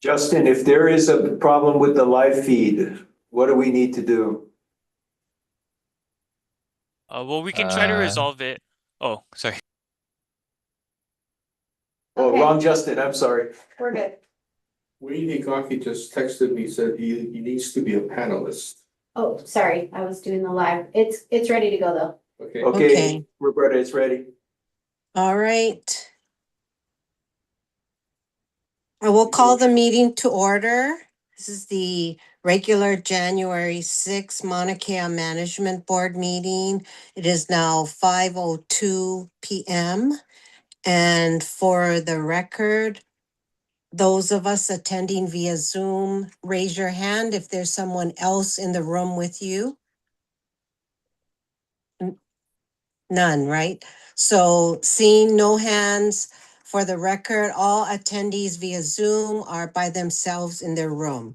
Justin, if there is a problem with the live feed, what do we need to do? Well, we can try to resolve it. Oh, sorry. Oh, Okay. wrong Justin, I'm sorry. We're good. Wayne Igaki just texted me, said he needs to be a panelist. Oh, sorry, I was doing the live. It's ready to go though. Okay. Okay, Okay. Roberta, it's ready. All right. I will call the meeting to order. This is the regular January 6th Maunakea Management Board meeting. It is now 5:02 p.m. And for the record, those of us attending via Zoom, raise your hand if there's someone else in the room with you. None, right? So seeing no hands, for the record, all attendees via Zoom are by themselves in their room.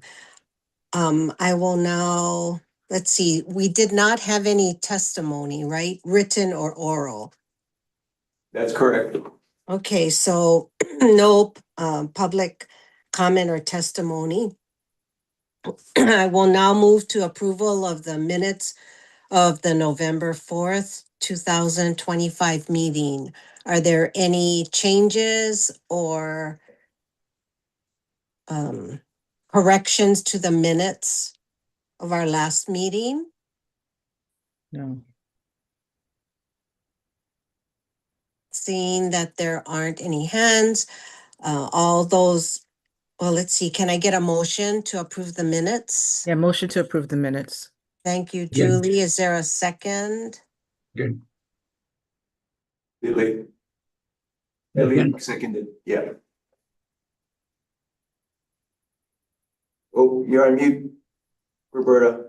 I will now, let's see, we did not have any testimony, right? Written or oral. That's correct. Okay, so no public comment or testimony. I will now move to approval of the minutes of the November 4th, 2025 meeting. Are there any changes or corrections to the minutes of our last meeting? No. Seeing that there aren't any hands, all those, well, let's see, can I get a motion to approve the minutes? Yeah, motion to approve the minutes. Thank you, Good. Julie. Is there a second? Good. Billy seconded, yeah. Oh, you're on mute, Roberta.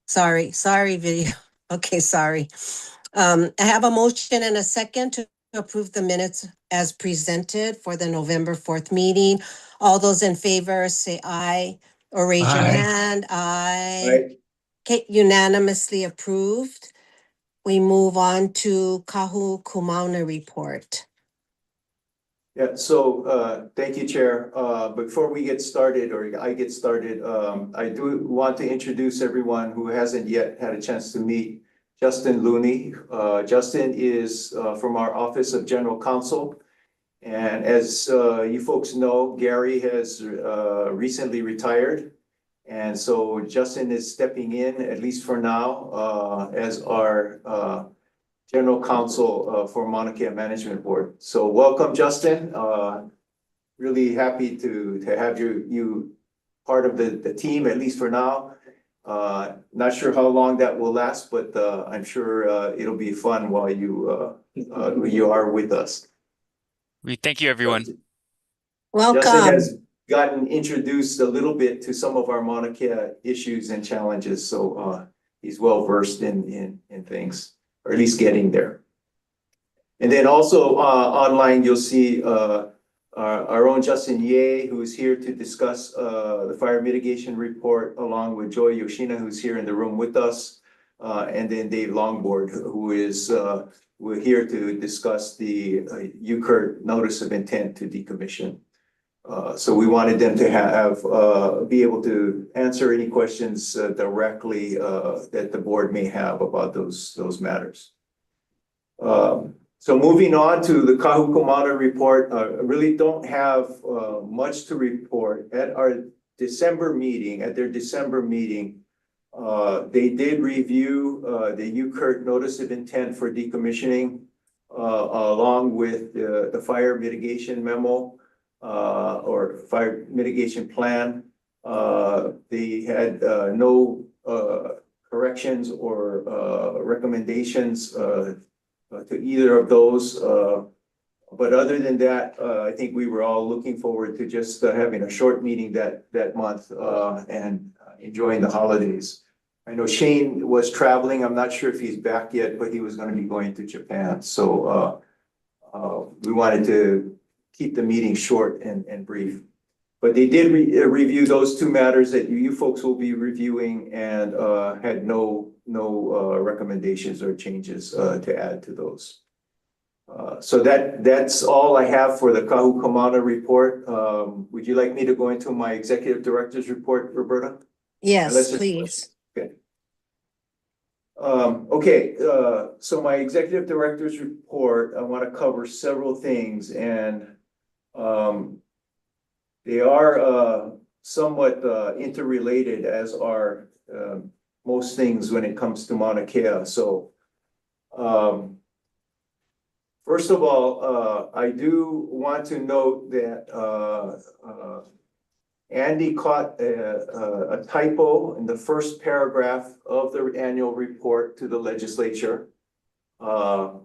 Sorry, video. Okay, sorry. I have a motion and a second to approve the minutes as presented for the November 4th meeting. All those in favor say aye or raise your hand. Aye. Right. Okay, unanimously approved. We move on to Kahu Kumauna report. Yeah, so thank you, Chair. Before we get started, or I get started, I do want to introduce everyone who hasn't yet had a chance to meet Justin Looney. Justin is from our Office of General Counsel. And as you folks know, Gary has recently retired. And so Justin is stepping in, at least for now, as our General Counsel for Maunakea Management Board. So welcome, Justin. Really happy to have you part of the team, at least for now. Not sure how long that will last, but I'm sure it'll be fun while you are with us. We thank you, everyone. Welcome. Justin has gotten introduced a little bit to some of our Mauna Kea issues and challenges, so he's well versed in things, or at least getting there. And then also online, you'll see our own Justin Ye, who is here to discuss the fire mitigation report, along with Joy Yoshina, who's here in the room with us, and then Dave Longboard, who is we're here to discuss the UCURT notice of intent to decommission. So we wanted them to be able to answer any questions directly that the board may have about those matters. So moving on to the Kahu Kumauna report, I really don't have much to report. At their December meeting, they did review the UCURT notice of intent for decommissioning along with the fire mitigation memo or fire mitigation plan. They had no corrections or recommendations to either of those. But other than that, I think we were all looking forward to just having a short meeting that month and enjoying the holidays. I know Shane was traveling. I'm not sure if he's back yet, but he was going to be going to Japan. So we wanted to keep the meeting short and brief. But they did review those two matters that you folks will be reviewing, and had no recommendations or changes to add to those. So that's all I have for the Kahuku Mauna report. Would you like me to go into my executive director's report, Roberta? Yes, Let's just- please. So my executive director's report, I want to cover several things, and they are somewhat interrelated, as are most things when it comes to Mauna Kea. So first of all, I do want to note that Andy caught a typo in the first paragraph of the annual report to the legislature. The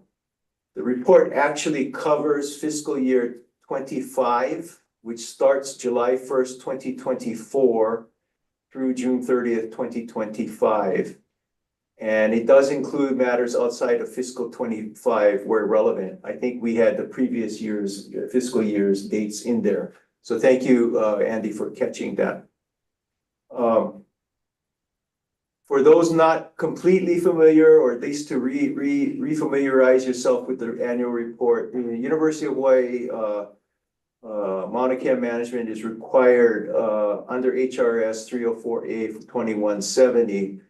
report actually covers fiscal year 25, which starts July 1st, 2024 through June 30th, 2025. And it does include matters outside of fiscal 25 where relevant. I think we had the previous year's fiscal year's dates in there. So thank you, Andy, for catching that. For those not completely familiar, or at least to re-familiarize yourself with the annual report, the University of Hawaii Maunakea Management is required under HRS 304A 2170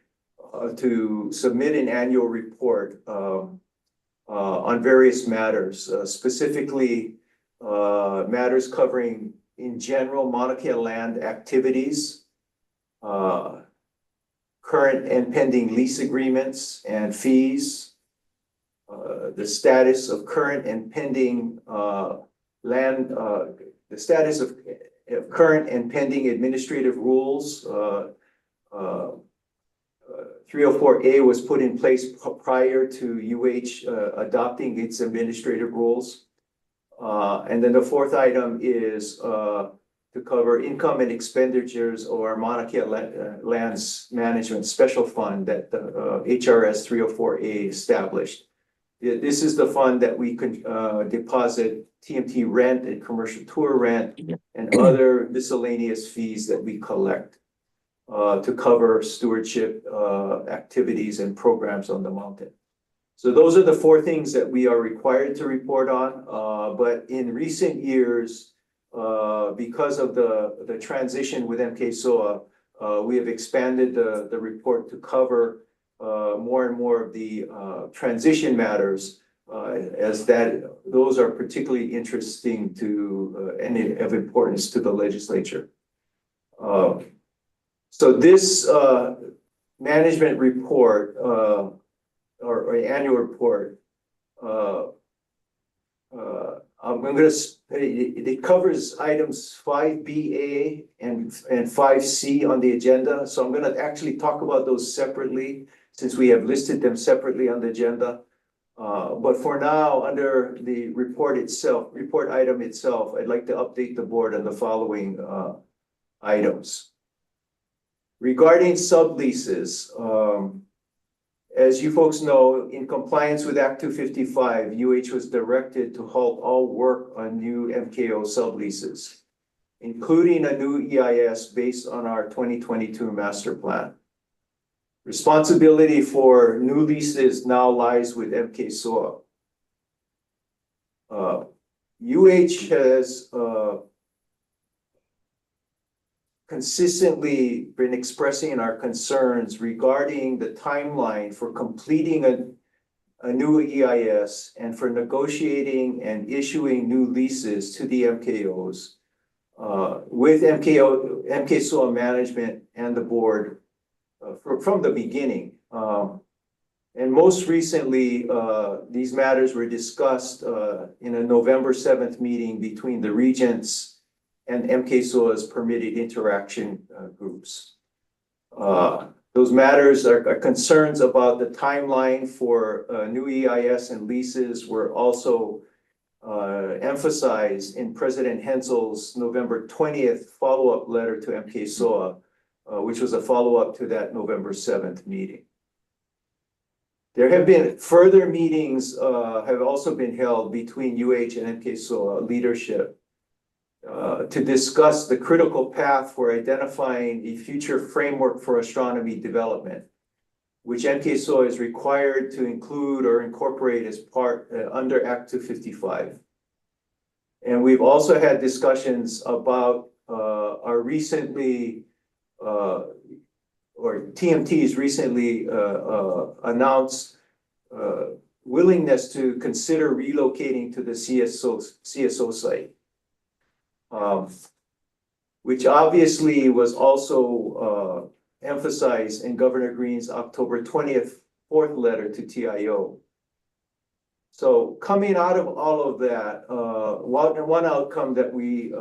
to submit an annual report on various matters, specifically matters covering in general Mauna Kea land activities, current and pending lease agreements and fees, the status of current and pending land, the status of current and pending administrative rules. 304A was put in place prior to UH adopting its administrative rules. And then the fourth item is to cover income and expenditures or Mauna Kea Lands Management Special Fund that the HRS 304A established. This is the fund that we could deposit TMT rent and commercial tour rent and other miscellaneous fees that we collect to cover stewardship activities and programs on the mountain. So those are the four things that we are required to report on. But in recent years, because of the transition with MK-SOA, we have expanded the report to cover more and more of the transition matters, as those are particularly interesting to and of importance to the legislature. So this management report or annual report, it covers items 5BA and 5C on the agenda. So I'm gonna actually talk about those separately since we have listed them separately on the agenda. But for now, under the report item itself, I'd like to update the board on the following items. Regarding subleases, as you folks know, in compliance with Act 255, UH was directed to halt all work on new MKO subleases, including a new EIS based on our 2022 master plan. Responsibility for new leases now lies with MK-SOA. UH has consistently been expressing our concerns regarding the timeline for completing a new EIS and for negotiating and issuing new leases to the MKOs with MK-SOA management and the board from the beginning. And most recently, these matters were discussed in a November 7th meeting between the regents and MK-SOA's permitted interaction groups. Those matters are concerns about the timeline for new EIS and leases were also emphasized in President Hensel's November 20th follow-up letter to MK-SOA, which was a follow-up to that November 7th meeting. There have been further meetings have also been held between UH and MK-SOA leadership to discuss the critical path for identifying a future framework for astronomy development. which MKSO is required to include or incorporate as part under Act 255. And we've also had discussions about our recently or TMT's recently announced willingness to consider relocating to the CSO site. Which obviously was also emphasized in Governor Green's October 20th fourth letter to TIO. So coming out of all of that, one outcome that we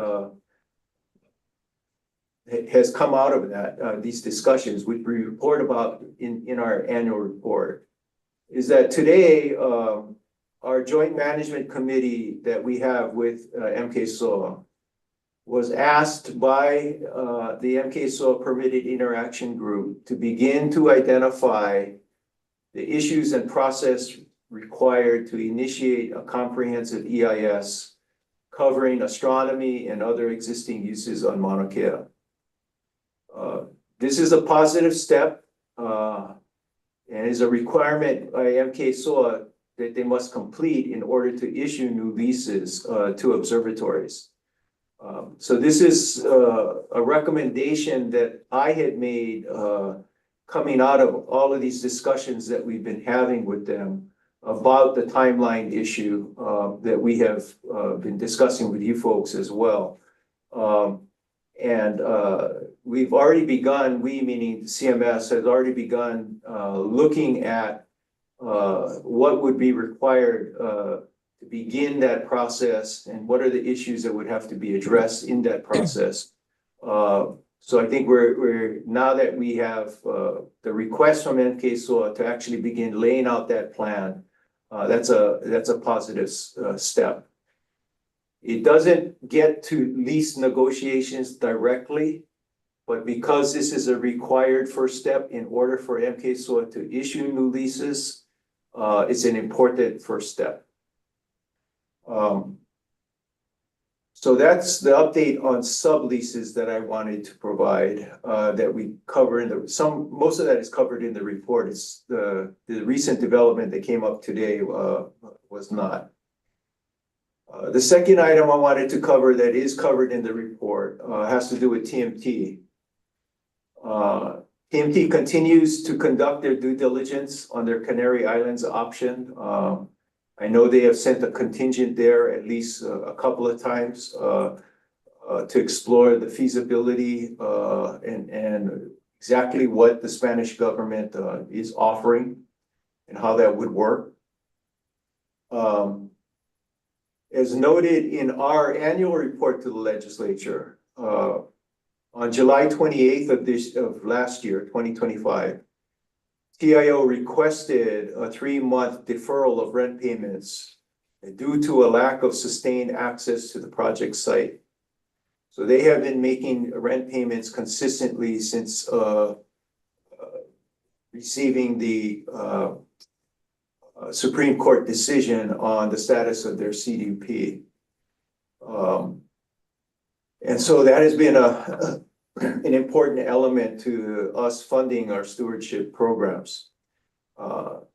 has come out of that, these discussions, which we report about in our annual report, is that today, our joint management committee that we have with MKSO was asked by the MKSO Permitted Interaction Group to begin to identify the issues and process required to initiate a comprehensive EIS covering astronomy and other existing uses on Mauna Kea. This is a positive step and is a requirement by MKSO that they must complete in order to issue new leases to observatories. So this is a recommendation that I had made coming out of all of these discussions that we've been having with them about the timeline issue that we have been discussing with you folks as well. And we've already begun, we meaning CMS has already begun looking at what would be required to begin that process and what are the issues that would have to be addressed in that process. So I think we're now that we have the request from MKSO to actually begin laying out that plan, that's a positive step. It doesn't get to lease negotiations directly, but because this is a required first step in order for MKSO to issue new leases, it's an important first step. So that's the update on subleases that I wanted to provide that we cover in most of that is covered in the report. It's the recent development that came up today was not. The second item I wanted to cover that is covered in the report has to do with TMT. TMT continues to conduct their due diligence on their Canary Islands option. I know they have sent a contingent there at least a couple of times to explore the feasibility and exactly what the Spanish government is offering and how that would work. As noted in our annual report to the legislature, on July 28th of last year, 2025, TIO requested a 3-month deferral of rent payments due to a lack of sustained access to the project site. So they have been making rent payments consistently since receiving the Supreme Court decision on the status of their CDP. And so that has been an important element to us funding our stewardship programs. So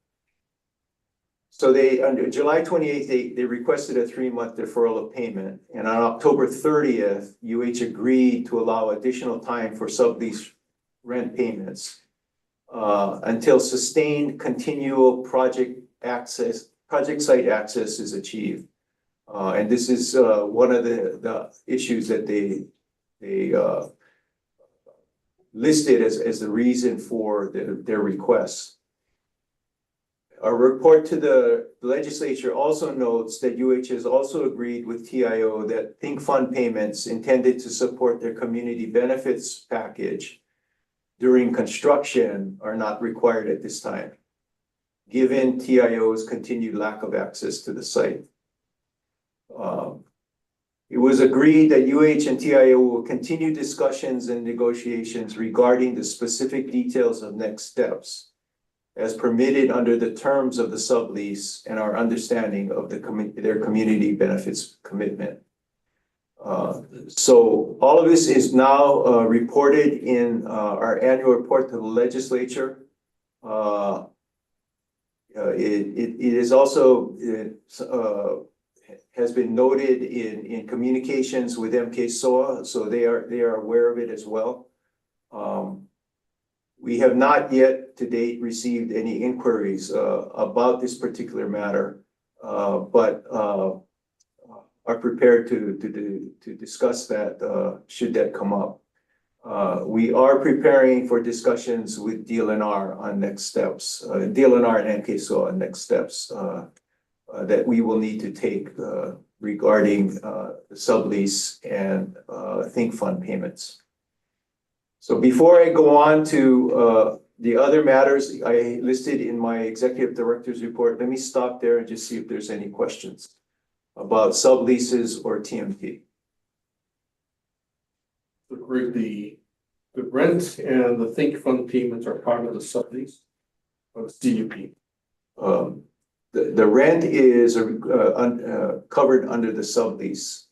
on July 28th, they requested a 3-month deferral of payment. And on October 30th, UH agreed to allow additional time for sublease rent payments until sustained continual project site access is achieved. And this is one of the issues that they listed as the reason for their requests. Our report to the legislature also notes that UH has also agreed with TIO that Think Fund payments intended to support their community benefits package during construction are not required at this time, given TIO's continued lack of access to the site. It was agreed that UH and TIO will continue discussions and negotiations regarding the specific details of next steps as permitted under the terms of the sublease and our understanding of their community benefits commitment. So all of this is now reported in our annual report to the legislature. It is also, has been noted in communications with MK so they are aware of it as well. We have not yet to date received any inquiries, about this particular matter, but, are prepared to discuss that, should that come up. We are preparing for discussions with DLNR on next steps, DLNR and NKSO on next steps, that we will need to take, regarding, the sublease and, think fund payments. So before I go on to, the other matters I listed in my executive director's report, let me stop there and just see if there's any questions about subleases or TMT. The rent and the think fund payments are part of the sublease of CUP. The rent is covered under the sublease.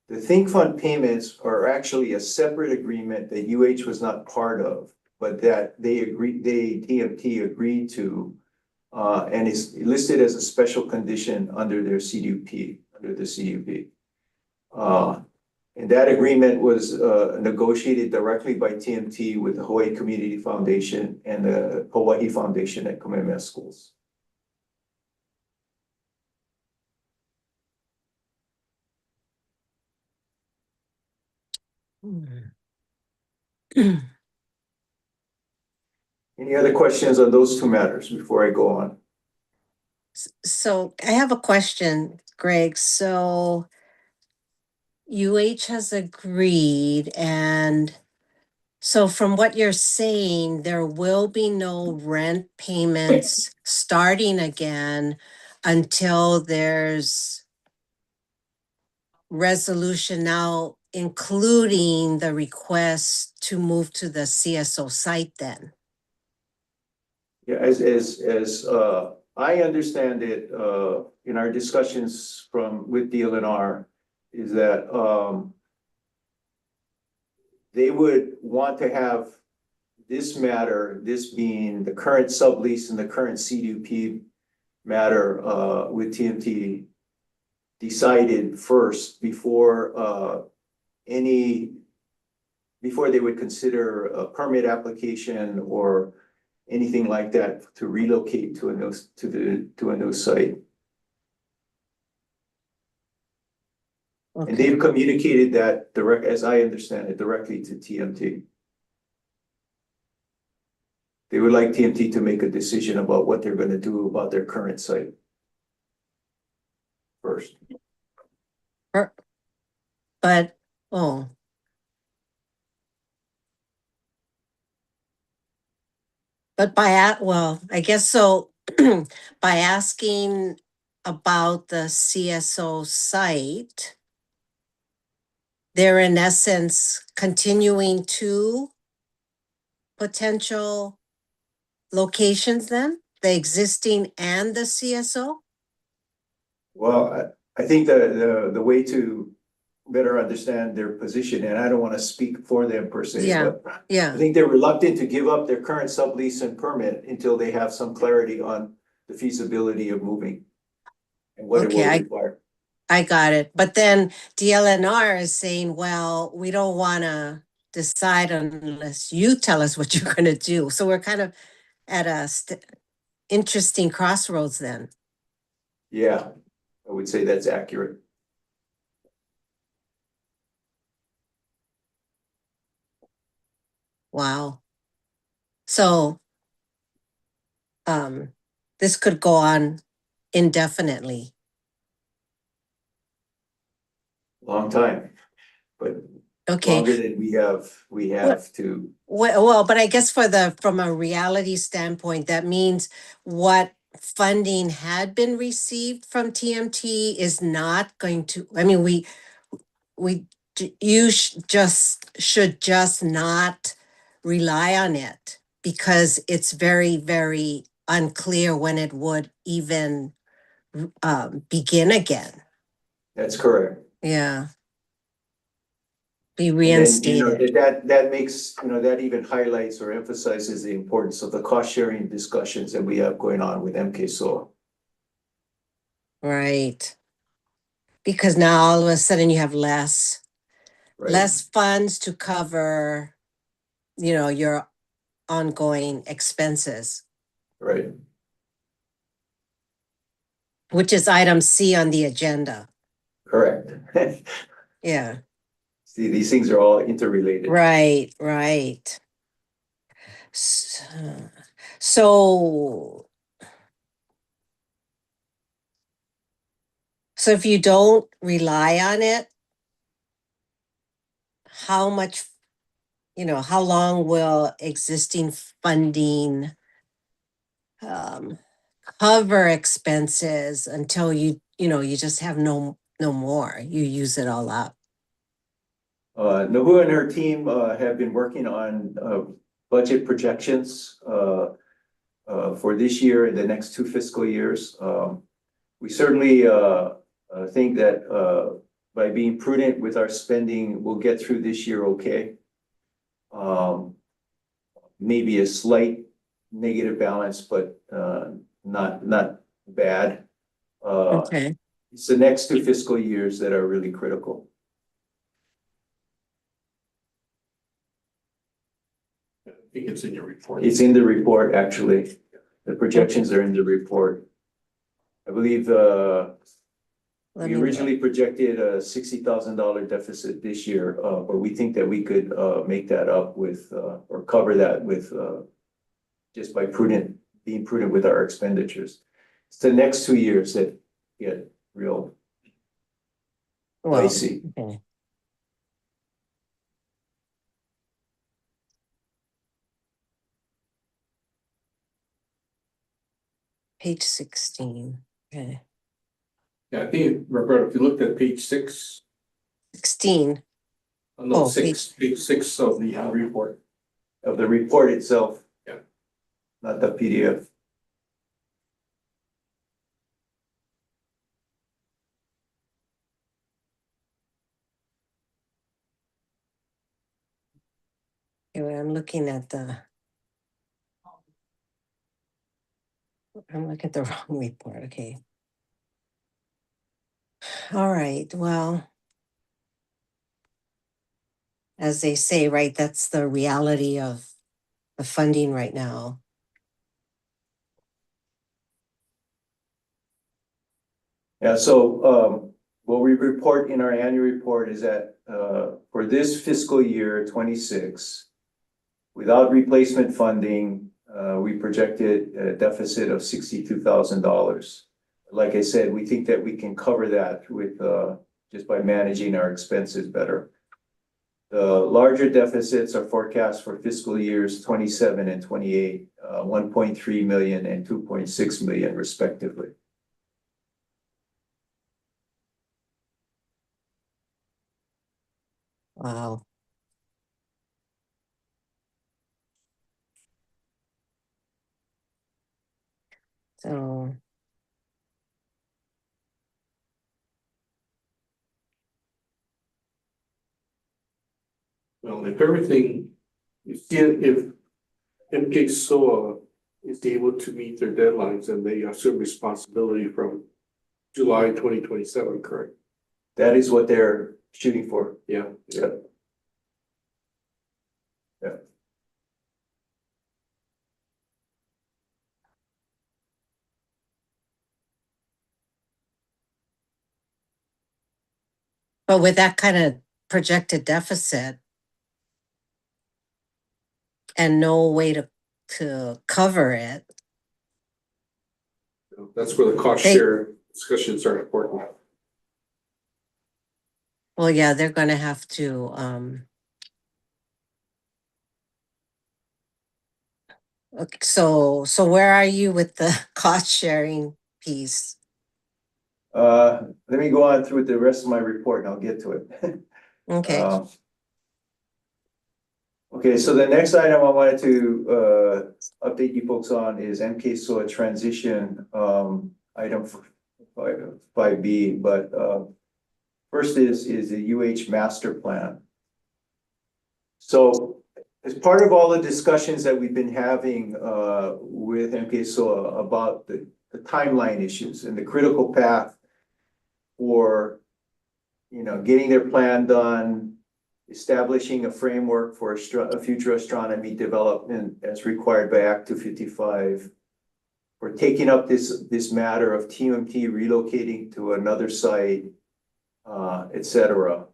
The think fund payments are actually a separate agreement that UH was not part of, but that TMT agreed to, and is listed as a special condition under their CUP, under the CUP. And that agreement was negotiated directly by TMT with the Hawaii Community Foundation and the Hawaii Foundation at Kamehameha Schools. Any other questions on those two matters before I go on? So I have a question, Greg. So UH has agreed, and so from what you're saying, there will be no rent payments starting again until there's resolution now, including the request to move to the CSO site then. Yeah, as I understand it, in our discussions with DLNR, is that they would want to have this matter, this being the current sublease and the current CUP matter with TMT decided first before before they would consider a permit application or anything like that to relocate to a new site. Okay. And they've communicated that as I understand it, directly to TMT. They would like TMT to make a decision about what they're going to do about their current site first. But, oh. But well, I guess so, by asking about the CSO site, they're in essence continuing to potential locations then, the existing and the CSO? Well, I think the way to better understand their position, and I don't want to speak for them per se, Yeah, but I yeah, think they're reluctant to give up their current sublease and permit until they have some clarity on the feasibility of moving and what it will Okay, require. I got it. But then DLNR is saying, well, we don't want to decide unless you tell us what you're going to do. So we're kind of at a interesting crossroads then. Yeah, I would say that's accurate. Wow. So this could go on indefinitely. Long time, but Okay. longer than we have to. Well, but I guess from a reality standpoint, that means what funding had been received from TMT is not going to, I mean, you should just not rely on it because it's very, very unclear when it would even begin again. That's correct. Yeah. Be And then, reinstated. that makes, that even highlights or emphasizes the importance of the cost sharing discussions that we have going on with MKSOA. Right. Because now all of a sudden you have less Right, funds to cover, your ongoing expenses, right, which is item C on the agenda. correct. Yeah, See, these things are all interrelated. right. So, so if you don't rely on it, how much, how long will existing funding cover expenses until you just have no more, you use it all up? Nahu and her team have been working on budget projections for this year and the next 2 fiscal years. We certainly think that by being prudent with our spending, we'll get through this year okay. Maybe a slight negative balance, but not bad. Okay. It's the next 2 fiscal years that are really critical. I think it's in your report. It's in the report, actually. The projections are in the report. I believe Let we me originally projected a $60,000 deficit this year, but we think that we could make that up with or cover that with just by being prudent with our expenditures. It's the next 2 years that get real well, dicey. okay. Page 16. Okay. Yeah, I think, Roberto, if you looked at page 6, 16. no, Oh, page 6 of the report. Of the report itself. Yeah. Not the PDF. Anyway, I'm looking at the wrong report. Okay. All right. Well, as they say, right, that's the reality of the funding right now. Yeah, so what we report in our annual report is that for this fiscal year 26, without replacement funding, we projected a deficit of $62,000. Like I said, we think that we can cover that with just by managing our expenses better. The larger deficits are forecast for fiscal years 27 and 28, 1.3 million and 2.6 million respectively. Wow. So, Well, if everything, if MK Soa is able to meet their deadlines, then they assume responsibility from July 2027, correct? That is what they're shooting for. Yeah. Yeah. Yeah. but with that kind of projected deficit and no way to cover it, That's where the cost They- share discussions are important. well, yeah, they're going to have to okay, so where are you with the cost sharing piece? Let me go on through the rest of my report and I'll get to it. Okay. Okay, so the next item I wanted to update you folks on is MK SOA transition item 5B, but first is the UH master plan. So as part of all the discussions that we've been having with MKSOA about the timeline issues and the critical path for, getting their plan done, establishing a framework for a future astronomy development as required by Act 255, for taking up this matter of TMT relocating to another site, et cetera.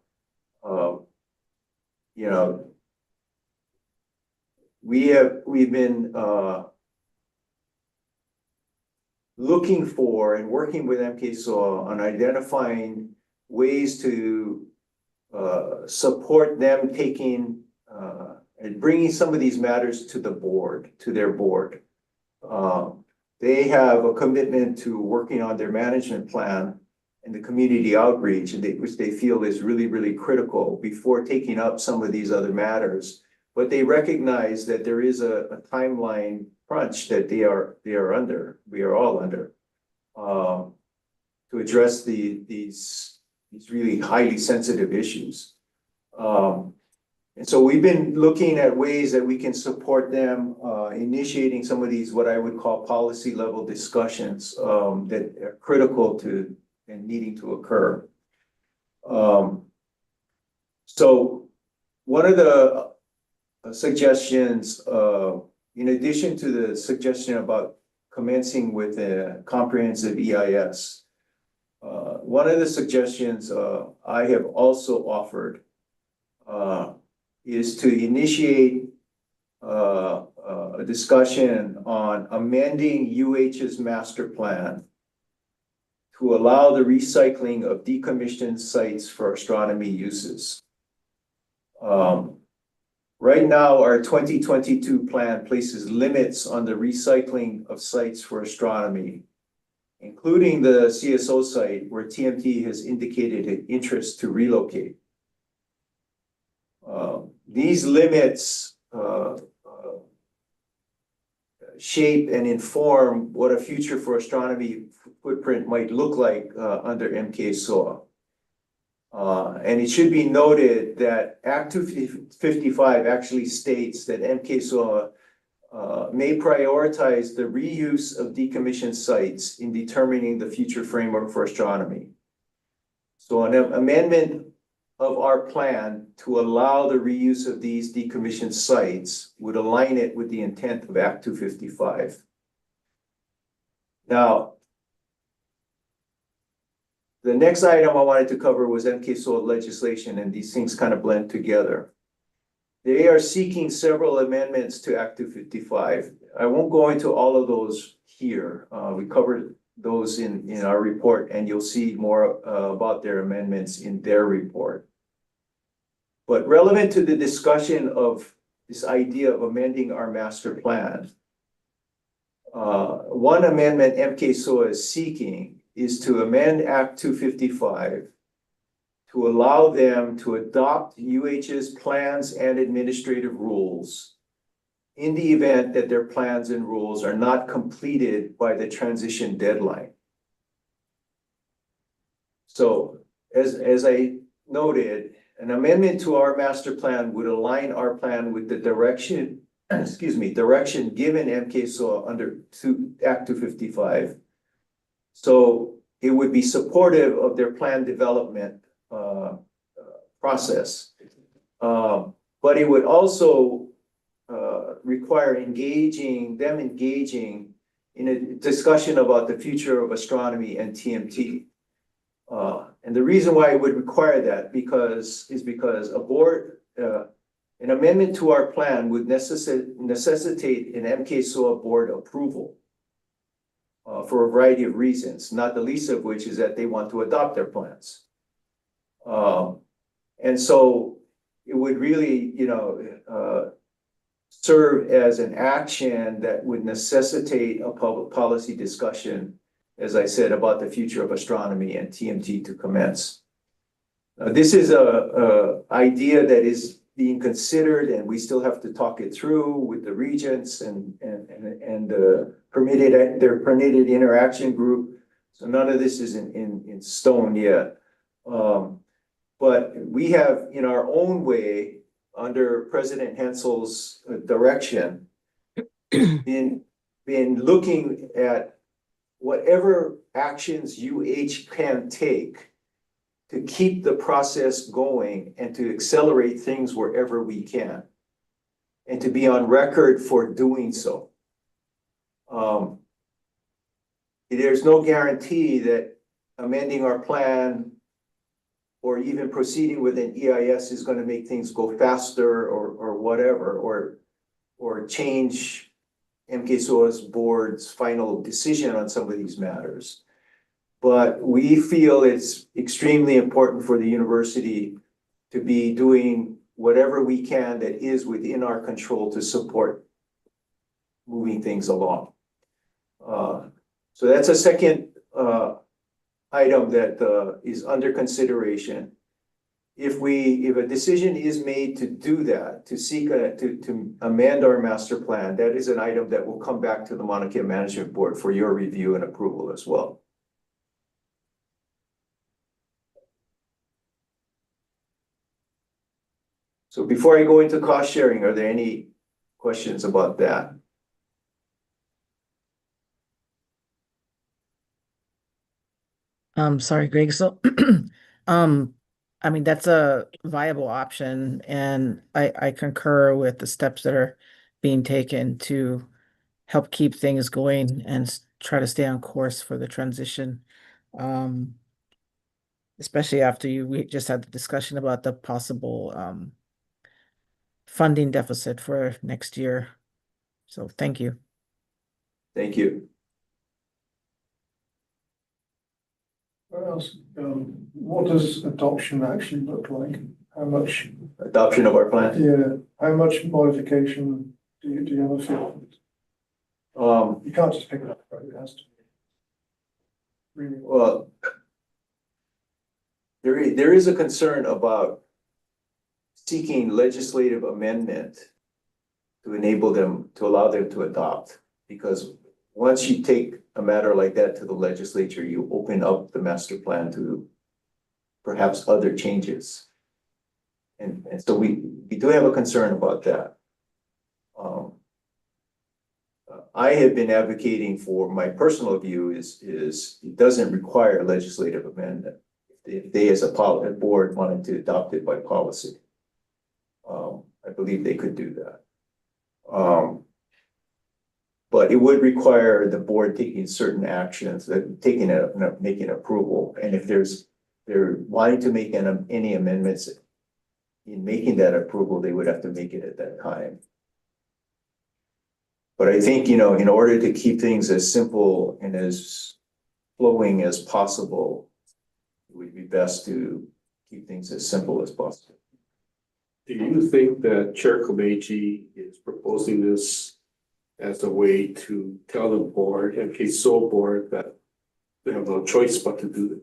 We've been looking for and working with MKSOA on identifying ways to support them taking and bringing some of these matters to their board. They have a commitment to working on their management plan and the community outreach, which they feel is really, really critical before taking up some of these other matters. But they recognize that there is a timeline crunch that we are all under, to address these really highly sensitive issues. And so we've been looking at ways that we can support them, initiating some of these, what I would call policy level discussions, that are critical to and needing to occur. So one of the suggestions, in addition to the suggestion about commencing with a comprehensive EIS, one of the suggestions I have also offered is to initiate a discussion on amending UH's master plan to allow the recycling of decommissioned sites for astronomy uses. Right now, our 2022 plan places limits on the recycling of sites for astronomy, including the CSO site where TMT has indicated an interest to relocate. These limits shape and inform what a future for astronomy footprint might look like under MKSOA. And it should be noted that Act 255 actually states that MKSOA may prioritize the reuse of decommissioned sites in determining the future framework for astronomy. So an amendment of our plan to allow the reuse of these decommissioned sites would align it with the intent of Act 255. Now, the next item I wanted to cover was MKSOA legislation, and these things kind of blend together. They are seeking several amendments to Act 255. I won't go into all of those here. We covered those in our report, and you'll see more about their amendments in their report. But relevant to the discussion of this idea of amending our master plan, one amendment MKSOA is seeking is to amend Act 255 to allow them to adopt UH's plans and administrative rules in the event that their plans and rules are not completed by the transition deadline. So as I noted, an amendment to our master plan would align our plan with the direction given MKSOA under Act 255. So it would be supportive of their plan development process. But it would also require engaging in a discussion about the future of astronomy and TMT. And the reason why it would require that is because an amendment to our plan would necessitate an MKSOA board approval for a variety of reasons, not the least of which is that they want to adopt their plans. And so it would really, serve as an action that would necessitate a public policy discussion, as I said, about the future of astronomy and TMT to commence. This is a idea that is being considered, and we still have to talk it through with the regents and the permitted interaction group. So none of this is in stone yet. But we have, in our own way, under President Hensel's direction, been looking at whatever actions UH can take to keep the process going and to accelerate things wherever we can, and to be on record for doing so. There's no guarantee that amending our plan or even proceeding with an EIS is gonna make things go faster or whatever, or change MKSOA's board's final decision on some of these matters. But we feel it's extremely important for the university to be doing whatever we can that is within our control to support moving things along. So that's a second item that is under consideration. If a decision is made to do that, to seek to amend our master plan, that is an item that will come back to the Maunakea Management Board for your review and approval as well. So before I go into cost sharing, are there any questions about that? Sorry, Greg. So, I mean, that's a viable option, and I concur with the steps that are being taken to help keep things going and try to stay on course for the transition. Especially after we just had the discussion about the possible funding deficit for next year. So thank you. Thank you. What else? What does adoption actually look like? How much? Adoption of our plan. Yeah. How much modification do you have a feel? You can't just pick it up, right? It has to be. Really. Well, there is a concern about seeking legislative amendment to enable them, to allow them to adopt, because once you take a matter like that to the legislature, you open up the master plan to perhaps other changes. And so we do have a concern about that. I have been advocating for, my personal view is it doesn't require legislative amendment if they as a board wanted to adopt it by policy. I believe they could do that. But it would require the board taking certain actions, making approval. And if they're wanting to make any amendments in making that approval, they would have to make it at that time. But I think, in order to keep things as simple and as flowing as possible, it would be best to keep things as simple as possible. Do you think that Chair Komeiji is proposing this as a way to tell the board, MKSO board, that they have no choice but to do this?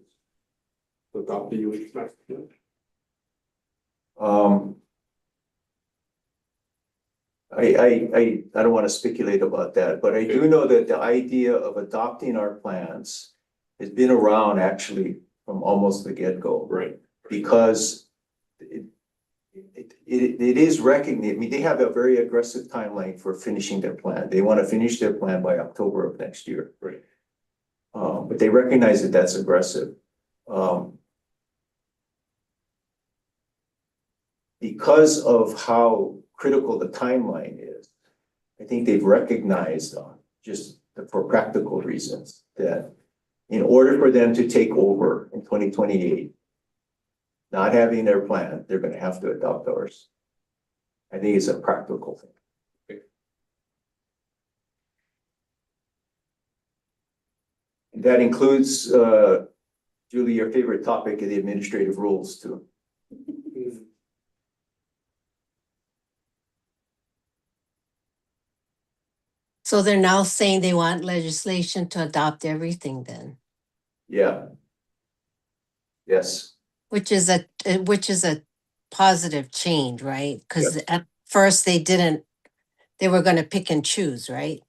To adopt the UH master plan? I don't want to speculate about that, but I do know that the idea of adopting our plans has been around actually from almost the get-go. Right. Because it is recognized. I mean, they have a very aggressive timeline for finishing their plan. They want to finish their plan by October of next year. Right. But they recognize that that's aggressive. Because of how critical the timeline is, I think they've recognized, just for practical reasons, that in order for them to take over in 2028, not having their plan, they're going to have to adopt ours. I think it's a practical thing. Okay. And that includes, Julie, your favorite topic of the administrative rules too. So they're now saying they want legislation to adopt everything then, Yeah. Yes. which is a positive change, right? Because at first they were going to pick and choose, right?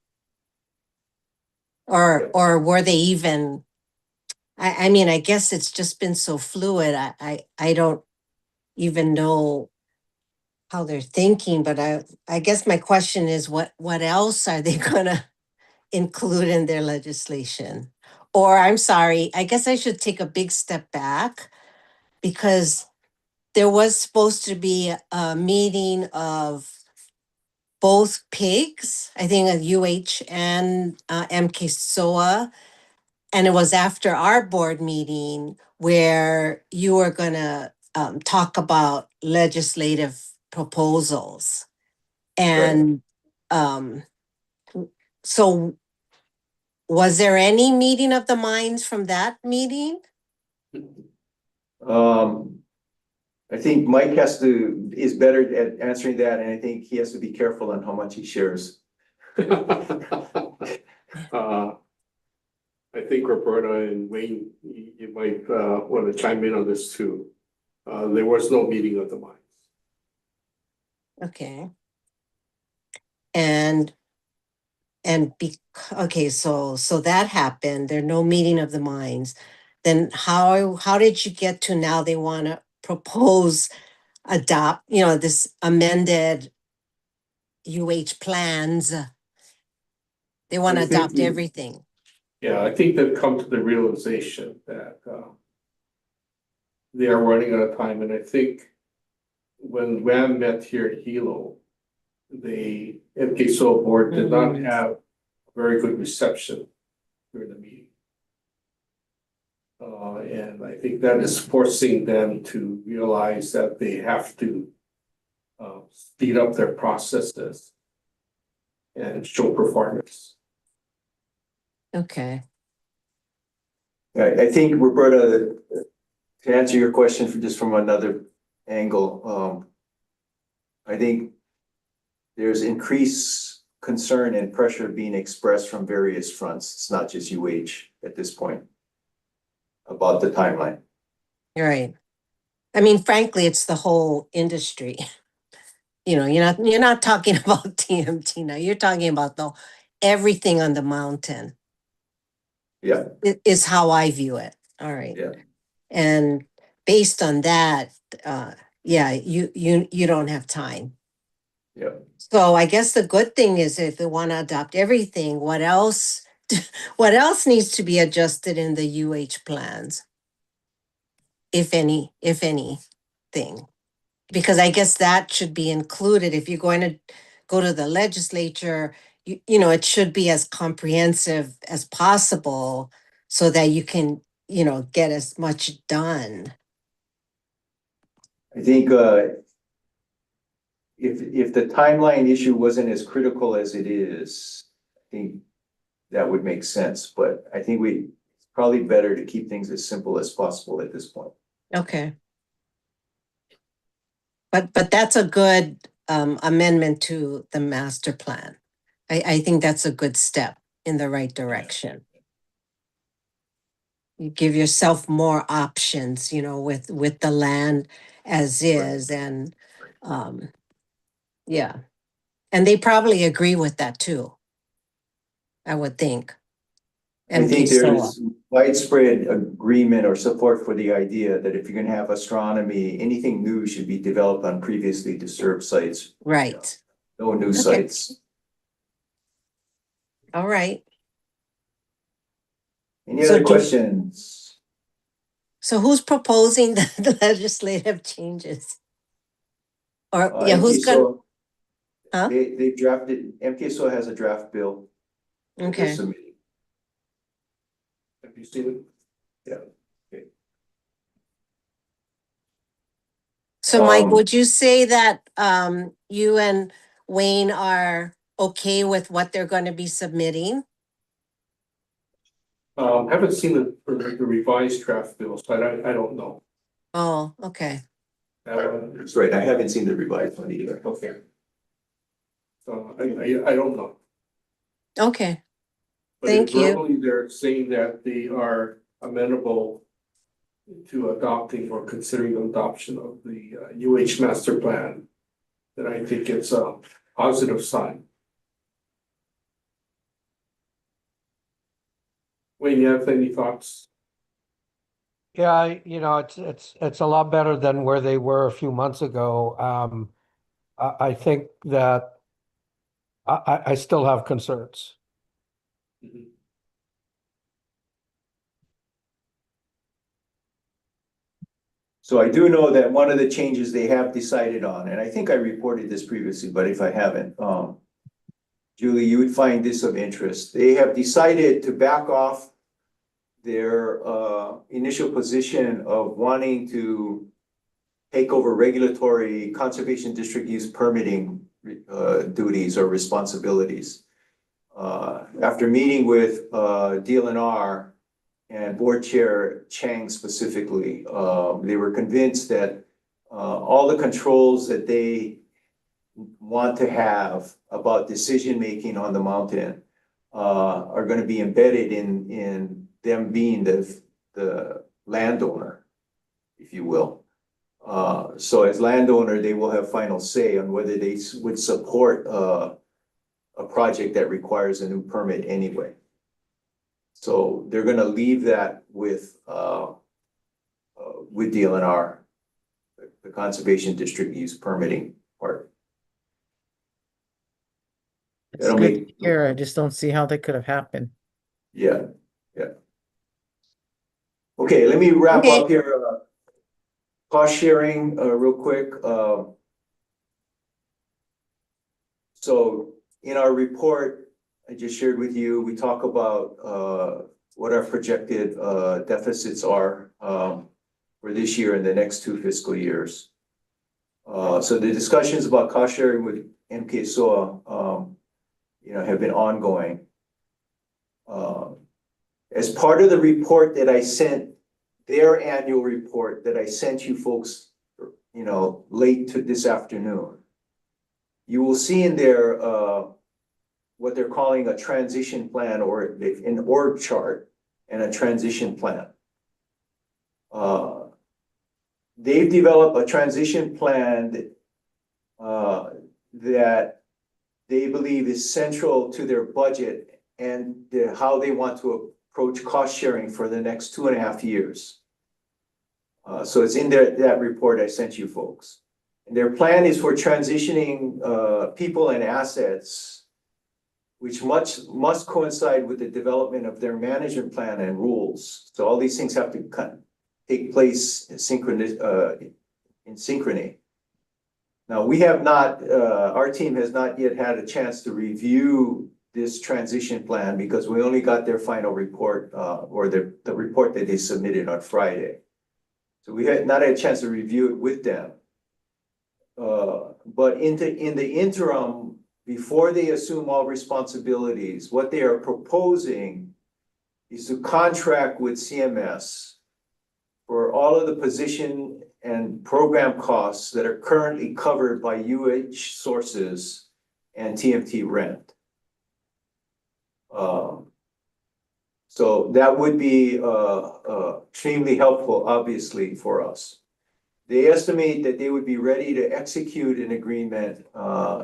Or were they even, I mean, I guess it's just been so fluid. I don't even know how they're thinking, but I guess my question is what else are they gonna include in their legislation? Or I'm sorry, I guess I should take a big step back because there was supposed to be a meeting of both pigs, I think a UH and MK SOA. And it was after our board meeting where you were gonna talk about legislative proposals. And so was there any meeting of the minds from that meeting? I think Mike is better at answering that, and I think he has to be careful on how much he shares. I think Roberta and Wayne, you might want to chime in on this too. There was no meeting of the minds. Okay. And okay, so that happened. There no meeting of the minds. Then how did you get to now they want to propose adopt, this amended UH plans? They want to I think adopt everything. Yeah, I think they've come to the realization that they are running out of time, and I think when WAM met here at Hilo, the MKSO board did not have a very good reception during the meeting. And I think that is forcing them to realize that they have to speed up their processes and show performance. Okay. I think, Roberta, to answer your question from another angle, I think there's increased concern and pressure being expressed from various fronts. It's not just UH at this point about the timeline. You're right. I mean, frankly, it's the whole industry. You're not talking about TMT now. You're talking about everything on the mountain. Yeah. Is how I view it. All right. Yeah. And based on that, you don't have time. Yeah. So I guess the good thing is if they want to adopt everything, what else needs to be adjusted in the UH plans? If anything. Because I guess that should be included. If you're going to go to the legislature, it should be as comprehensive as possible so that you can, get as much done. I think if the timeline issue wasn't as critical as it is, I think that would make sense. But I think it's probably better to keep things as simple as possible at this point. Okay. But that's a good amendment to the master plan. I think that's a good step in the right direction. You give yourself more options, with the land as is, and yeah. And they probably agree with that too, I would think. I think there MKSOA. is widespread agreement or support for the idea that if you're gonna have astronomy, anything new should be developed on previously disturbed sites. Right. No new sites. All right. Any other questions? So who's proposing the legislative changes? Or who's gonna? Huh? They drafted, MKSO has a draft bill. that they're Okay. submitting. Have you seen it? Yeah. So Mike, Um, would you say that you and Wayne are okay with what they're going to be submitting? Haven't seen the revised draft bill, so I don't know. Oh, okay. That's right, I haven't seen the revised one either. Okay. So I don't know. Okay. But Thank you. verbally, they're saying that they are amenable to adopting or considering adoption of the UH master plan. Then I think it's a positive sign. Wayne, you have any thoughts? Yeah, it's a lot better than where they were a few months ago. I think that I still have concerns. So I do know that one of the changes they have decided on, and I think I reported this previously, but if I haven't, Julie, you would find this of interest. They have decided to back off their initial position of wanting to take over regulatory conservation district use permitting duties or responsibilities. After meeting with DLNR and Board Chair Chang specifically, they were convinced that all the controls that they want to have about decision-making on the mountain are gonna be embedded in them being the landowner, if you will. So as landowner, they will have final say on whether they would support a project that requires a new permit anyway. So they're gonna leave that with DLNR, the Conservation District Use Permitting part. It's That'll good make- to hear. I just don't see how that could have happened. Yeah, yeah. Okay, let me wrap Okay. up here. Cost sharing, real quick. So in our report I just shared with you, we talk about what our projected deficits are for this year and the next 2 fiscal years. So the discussions about cost sharing with MKSOA, have been ongoing. As part of the report that I sent, their annual report that I sent you folks, late to this afternoon, you will see in there what they're calling a transition plan or an org chart and a transition plan. They've developed a transition plan that they believe is central to their budget and how they want to approach cost sharing for the next 2.5 years. So it's in that report I sent you folks. And their plan is for transitioning people and assets, which must coincide with the development of their management plan and rules. So all these things have to take place in synchrony. Now, we have not, our team has not yet had a chance to review this transition plan because we only got their final report or the report that they submitted on Friday. So we had not had a chance to review it with them. But in the interim, before they assume all responsibilities, what they are proposing is to contract with CMS for all of the position and program costs that are currently covered by UH sources and TMT rent. So that would be extremely helpful, obviously, for us. They estimate that they would be ready to execute an agreement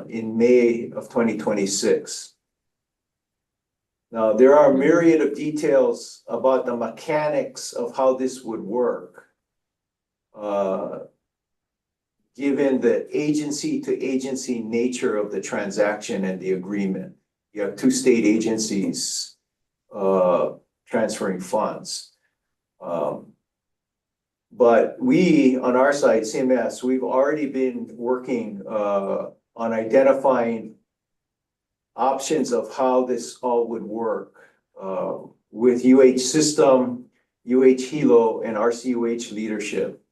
in May of 2026. Now, there are a myriad of details about the mechanics of how this would work. Given the agency to agency nature of the transaction and the agreement. You have 2 state agencies transferring funds. But we, on our side, CMS, we've already been working on identifying options of how this all would work with UH system, UH Hilo, and RCUH leadership.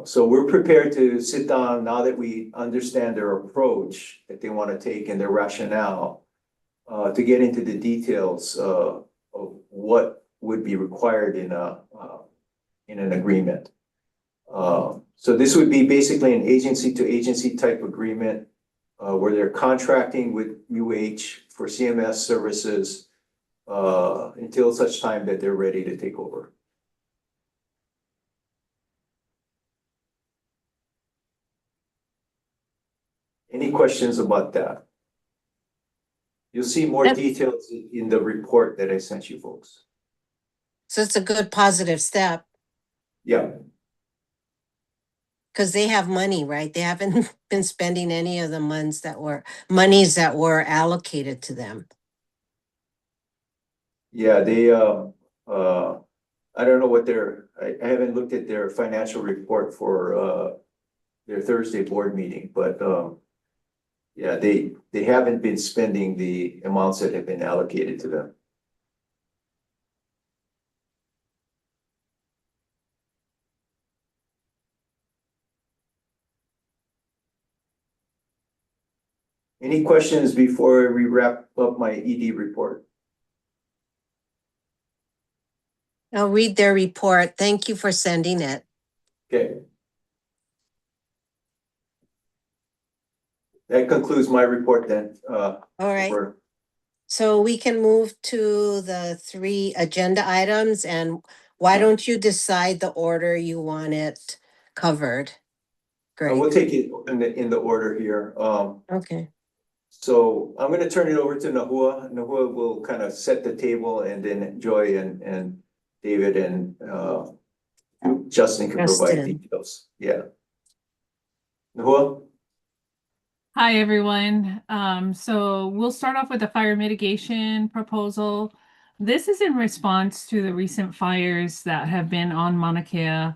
So we're prepared to sit down now that we understand their approach that they want to take and their rationale to get into the details of what would be required in an agreement. So this would be basically an agency to agency type agreement where they're contracting with UH for CMS services until such time that they're ready to take over. Any questions about that? You'll see more details in the report that I sent you folks. So it's a good positive step. Yeah. because they have money, right? They haven't been spending any of the monies that were allocated to them. Yeah, they, I don't know what I haven't looked at their financial report for, their Thursday board meeting, but, yeah, they haven't been spending the amounts that have been allocated to them. Any questions before we wrap up my ED report? I'll read their report. Thank you for sending it. Okay. That concludes my report then. All right. for- So we can move to the 3 agenda items, and why don't you decide the order you want it covered? We'll Great. take it in the order here. Okay. So I'm gonna turn it over to Nahua. Nahua will kind of set the table, and then Joy and David and Justin can provide Justin. details. Yeah. Nahua? Hi, everyone. So we'll start off with the fire mitigation proposal. This is in response to the recent fires that have been on Mauna Kea.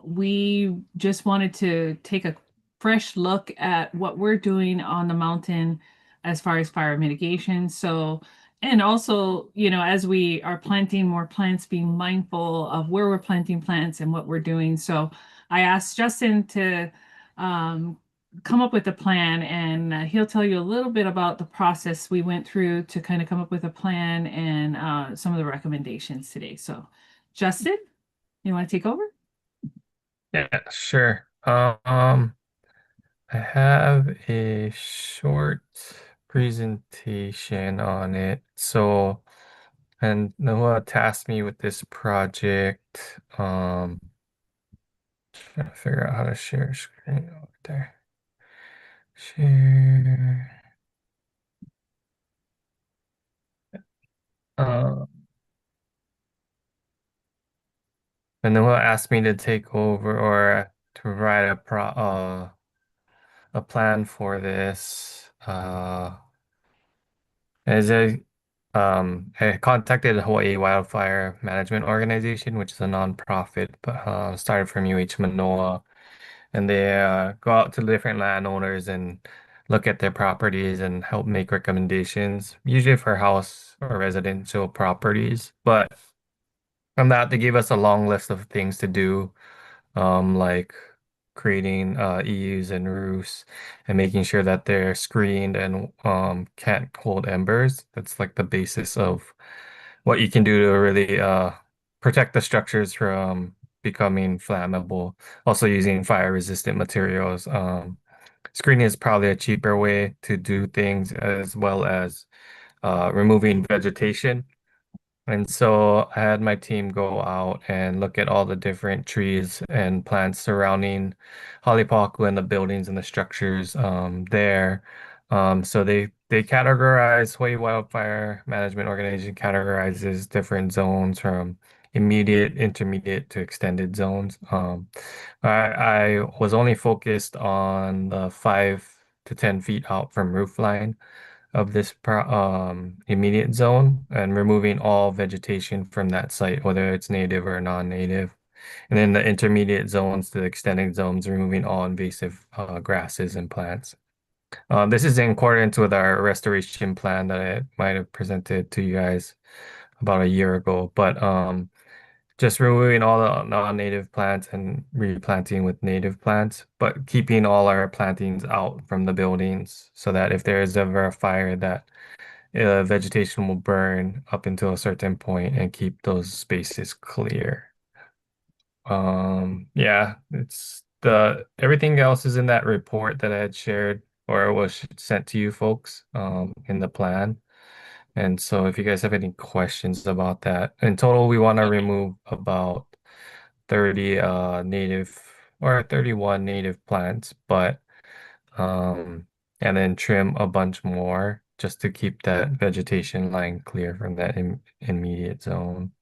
We just wanted to take a fresh look at what we're doing on the mountain as far as fire mitigation. So, and also, as we are planting more plants, being mindful of where we're planting plants and what we're doing. So I asked Justin to come up with a plan, and he'll tell you a little bit about the process we went through to kind of come up with a plan and some of the recommendations today. So, Justin, you want to take over? Yeah, sure. I have a short presentation on it. So, and Noah tasked me with this project. Trying to figure out how to share screen over there. Share. Um, and Noah asked me to take over or to write a plan for this. As I contacted the Hawaii Wildfire Management Organization, which is a nonprofit, but started from UH Manoa, and they go out to the different landowners and look at their properties and help make recommendations, usually for house or residential properties. But from that, they gave us a long list of things to do, like creating EUs and roofs and making sure that they're screened and can't hold embers. That's like the basis of what you can do to really protect the structures from becoming flammable. Also using fire resistant materials. Screening is probably a cheaper way to do things, as well as removing vegetation. And so I had my team go out and look at all the different trees and plants surrounding Halepaku and the buildings and the structures there. So they categorize Hawaii Wildfire Management Organization categorizes different zones from immediate, intermediate to extended zones. I was only focused on the 5 to 10 feet out from roof line of this immediate zone and removing all vegetation from that site, whether it's native or non-native. And then the intermediate zones to the extended zones, removing all invasive grasses and plants. This is in accordance with our restoration plan that I might have presented to you guys about a year ago. But just removing all the non-native plants and replanting with native plants, but keeping all our plantings out from the buildings so that if there is ever a fire, that vegetation will burn up until a certain point and keep those spaces clear. Yeah, it's everything else is in that report that I had shared or was sent to you folks in the plan. And so if you guys have any questions about that, in total, we want to remove about 30 native or 31 native plants, but and then trim a bunch more just to keep that vegetation line clear from that immediate zone.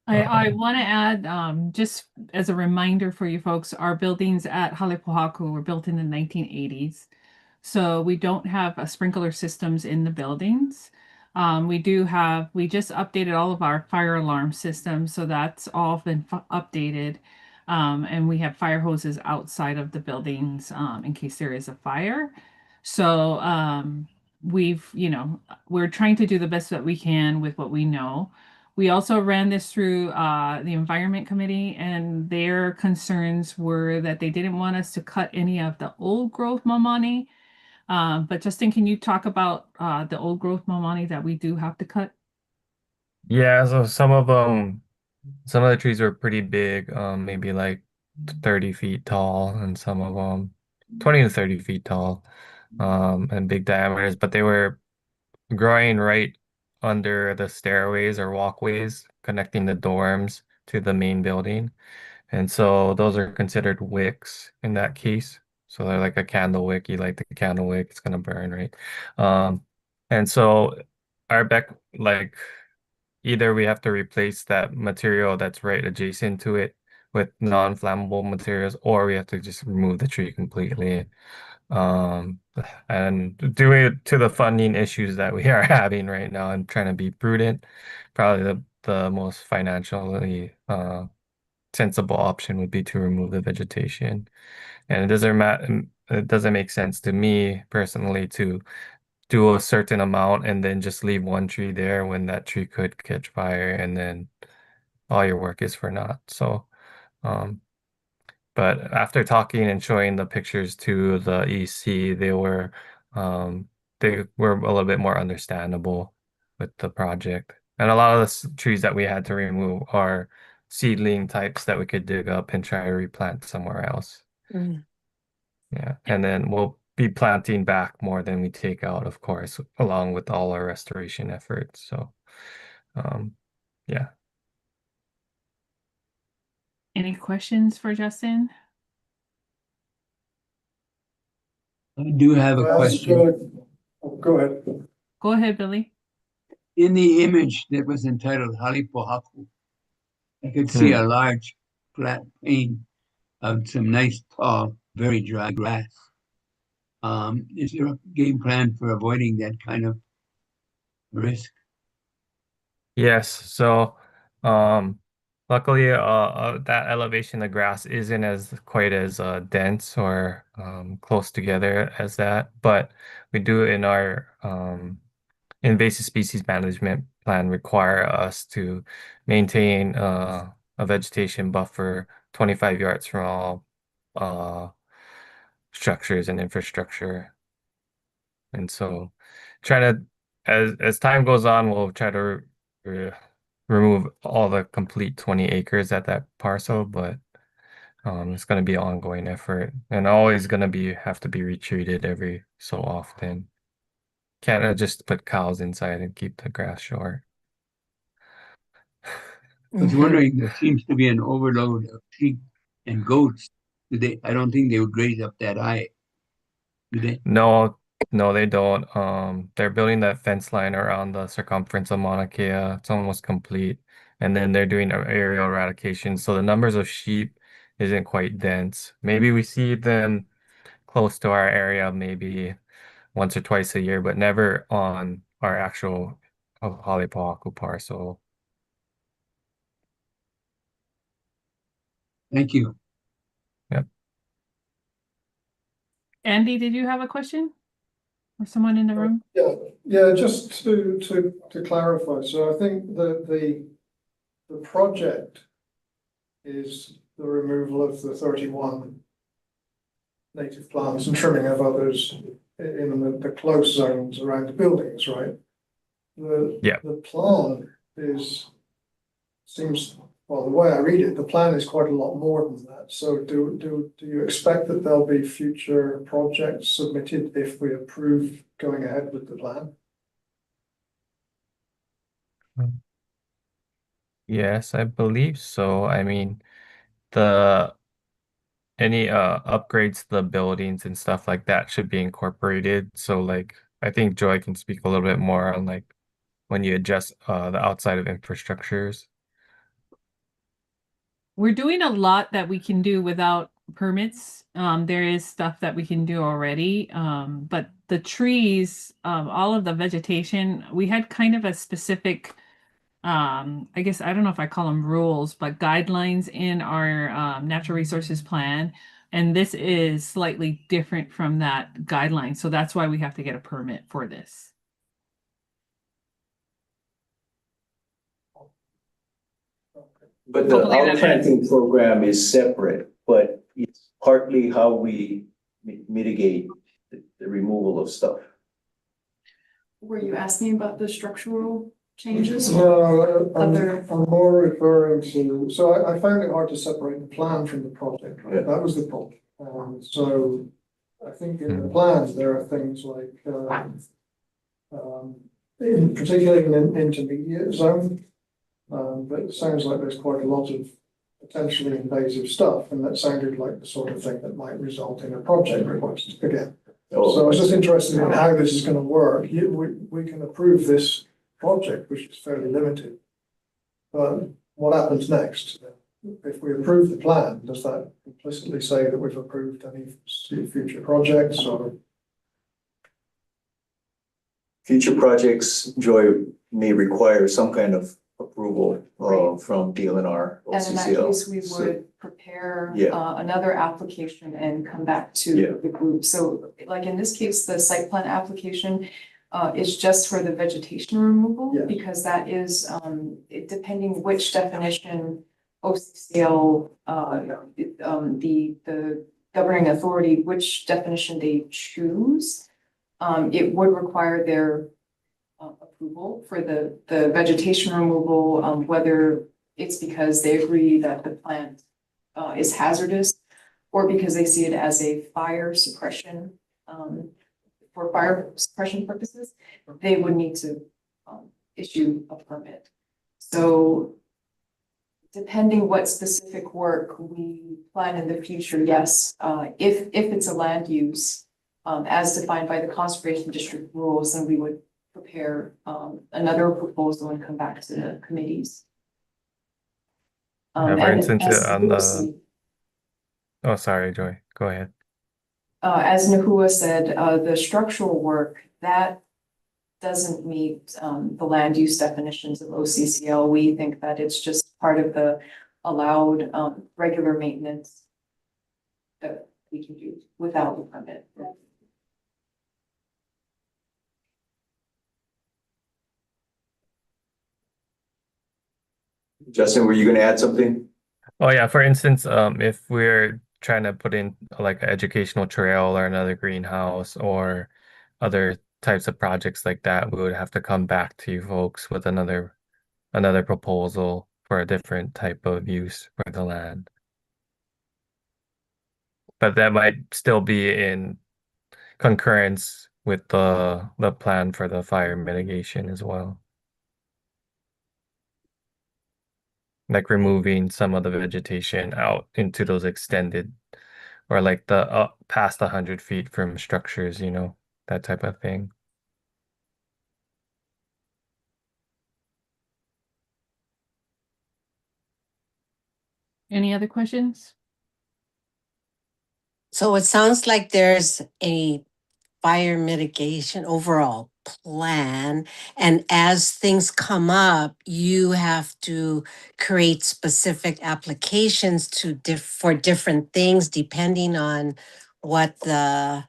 I want to add, just as a reminder for you folks, our buildings at Halepohaku were built in the 1980s. So we don't have sprinkler systems in the buildings. We just updated all of our fire alarm systems, so that's all been updated. And we have fire hoses outside of the buildings in case there is a fire. So we're trying to do the best that we can with what we know. We also ran this through the Environment Committee, and their concerns were that they didn't want us to cut any of the old growth mamani. But Justin, can you talk about the old growth mamani that we do have to cut? Yeah, so some of the trees were pretty big, maybe like 30 feet tall, and some of them 20 to 30 feet tall, and big diameters, but they were growing right under the stairways or walkways connecting the dorms to the main building. And so those are considered wicks in that case. So they're like a candle wick. You light the candle wick, it's gonna burn, right? And so our back, like, either we have to replace that material that's right adjacent to it with non-flammable materials, or we have to just remove the tree completely. Um, and due to the funding issues that we are having right now and trying to be prudent, probably the most financially sensible option would be to remove the vegetation. And it doesn't make sense to me personally to do a certain amount and then just leave one tree there when that tree could catch fire and then all your work is for naught. So, but after talking and showing the pictures to the EC, um, they were a little bit more understandable with the project. And a lot of the trees that we had to remove are seedling types that we could dig up and try to replant somewhere else. Mm. Yeah, and then we'll be planting back more than we take out, of course, along with all our restoration efforts. So, yeah. Any questions for Justin? I do have a question. Go ahead. Go ahead, Billy. In the image that was entitled Halipohaku, I could see a large flat plain of some nice, tall, very dry grass. Is there a game plan for avoiding that kind of risk? Yes. So, luckily, that elevation, the grass isn't as quite as dense or close together as that. But we do in our invasive species management plan require us to maintain a vegetation buffer 25 yards from all structures and infrastructure. And so trying to, as time goes on, we'll try to remove all the complete 20 acres at that parcel, but it's going to be an ongoing effort and always going to have to be retreated every so often. Can't just put cows inside and keep the grass short. I was wondering, there seems to be an overload of sheep and goats. I don't think they would graze up that high. Do they? No, no, they don't. They're building that fence line around the circumference of Mauna Kea. It's almost complete. And then they're doing aerial eradication. So the numbers of sheep isn't quite dense. Maybe we see them close to our area, maybe once or twice a year, but never on our actual Halepohaku parcel. Thank you. Yep. Andy, did you have a question? Or someone in the room? Yeah, just to clarify, so I think that the project is the removal of the 31 native plants and trimming of others in the close zones around the buildings, right? The plan seems, well, the way I read it, the plan is quite a lot more than that. So do you expect that there'll be future projects submitted if we approve going ahead with the plan? Yes, I believe so. I mean, the any upgrades to the buildings and stuff like that should be incorporated. So like I think Joy can speak a little bit more on like when you adjust the outside of infrastructures. we're doing a lot that we can do without permits. There is stuff that we can do already. But the trees, all of the vegetation, we had kind of a specific, I guess, I don't know if I call them rules, but guidelines in our natural resources plan. And this is slightly different from that guideline. So that's why we have to get a permit for this. But the Hopefully that outplanting program is separate, but it's partly how we mitigate the removal of stuff. Were you asking about the structural changes? No, Other- I'm more referring to, so I found it hard to separate the plan from the project, right? Yeah. That was the problem. So I think in the plans, there are things like, particularly in an intermediate zone. But it sounds like there's quite a lot of potentially invasive stuff, and that sounded like the sort of thing that might result in a project request again. So I was just interested in how this is gonna work. We can approve this project, which is fairly limited. But what happens next? If we approve the plan, does that implicitly say that we've approved any future projects or? Future projects, Joy, may require some kind of approval from DLNR, And in that OCCL. case, we So- would prepare Yeah. another application and come back Yeah. to the group. So like in this case, the site plan application is just for the vegetation removal, Yeah. because that is depending which definition OCCL, the governing authority, which definition they choose, it would require their approval for the vegetation removal, whether it's because they agree that the plant is hazardous or because they see it as a fire suppression, for fire suppression purposes, they would need to issue a permit. So depending what specific work we plan in the future, yes, if it's a land use as defined by the conservation district rules, then we would prepare another proposal and come back to the committees. For And instance, as on Nahua the said- oh, sorry, Joy, go ahead. as Nahua said, the structural work, that doesn't meet the land use definitions of OCCL. We think that it's just part of the allowed regular maintenance that we can do without a permit. Justin, were you gonna add something? Oh yeah, for instance, if we're trying to put in like an educational trail or another greenhouse or other types of projects like that, we would have to come back to you folks with another proposal for a different type of use for the land. But that might still be in concurrence with the plan for the fire mitigation as well. Like removing some of the vegetation out into those extended or like the past 100 feet from structures, you know, that type of thing. Any other questions? So it sounds like there's a fire mitigation overall plan. And as things come up, you have to create specific applications for different things depending on what the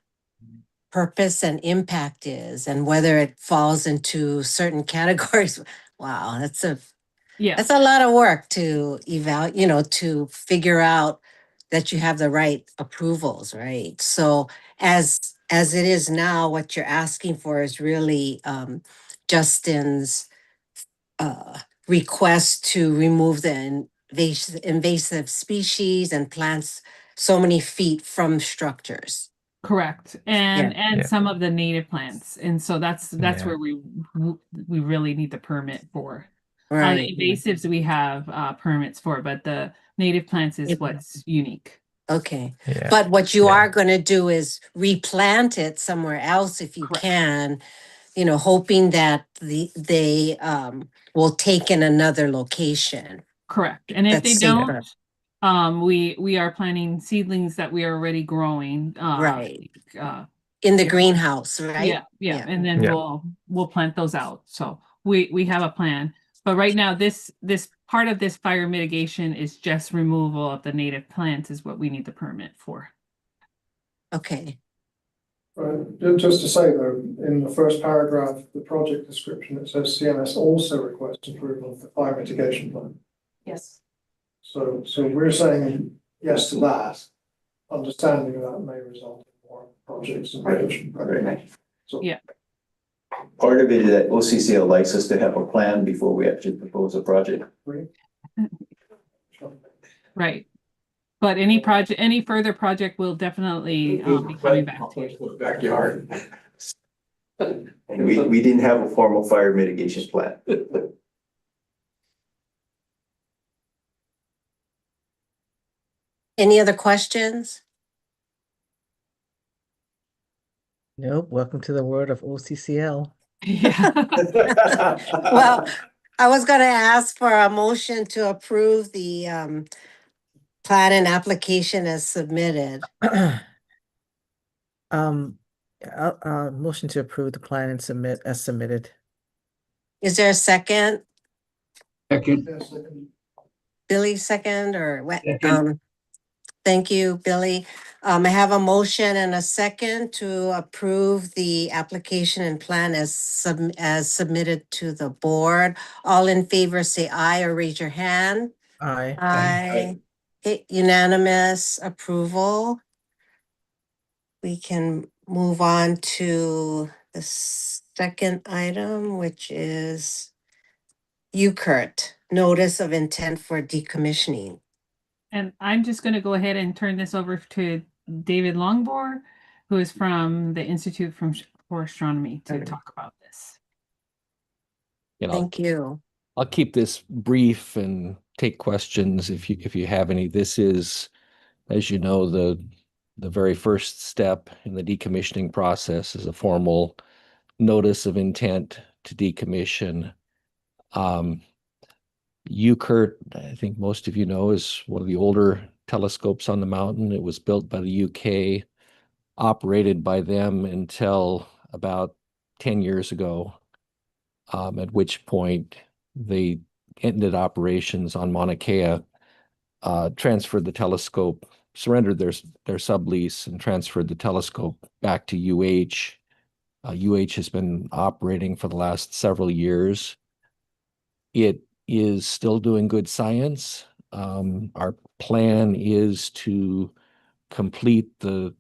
purpose and impact is and whether it falls into certain categories. Wow, that's a lot of work to to figure out that you have the right approvals, right? So as it is now, what you're asking for is really Justin's request to remove the invasive species and plants so many feet from structures. Correct. And Yeah. some of the native plants. And so that's Yeah. where we really need the permit for. Right. The invasives we have permits for, but the native plants is what's unique. Okay. Yeah. But what you Yeah. are going to do is replant it somewhere else if you Correct. can, hoping that they will take in another location. Correct. And if That's they don't, safer. We are planting seedlings that we are already growing. Right. Uh, In the yeah. greenhouse, right? yeah, and then Yeah. we'll plant those out. So we have a plan. But right now, this part of this fire mitigation is just removal of the native plants is what we need the permit for. Okay. Just to say though, in the first paragraph, the project description, it says CMS also requests approval of the fire mitigation plan. Yes. So we're saying yes to that, understanding that may result in more projects and mitigation. Right. So Yeah. Part of it is that OCCL likes us to have a plan before we actually propose a project. Right. But any further project will definitely be coming back to you. Backyard. And we didn't have a formal fire mitigation plan. Any other questions? Nope. Welcome to the world of OCCL. Yeah. Well, I was gonna ask for a motion to approve the plan and application as submitted. Motion to approve the plan and submit as submitted. Is there a second? Second, Yes, I can- Billy, second or what? Second. Thank you, Billy. I have a motion and a second to approve the application and plan as submitted to the board. All in favor, say aye or raise your hand. Aye. Aye. Okay, unanimous approval. We can move on to the second item, which is Kurt, notice of intent for decommissioning. And I'm just going to go ahead and turn this over to David Longbor, who is from the Institute for Astronomy, to talk about this. Thank you. I'll keep this brief and take questions if you have any. This is, as you know, the very first step in the decommissioning process is a formal notice of intent to decommission. Kurt, I think most of you know, is one of the older telescopes on the mountain. It was built by the UK, operated by them until about 10 years ago, at which point they ended operations on Maunakea, transferred the telescope, surrendered their sublease and transferred the telescope back to UH. UH has been operating for the last several years. It is still doing good science. Our plan is to complete the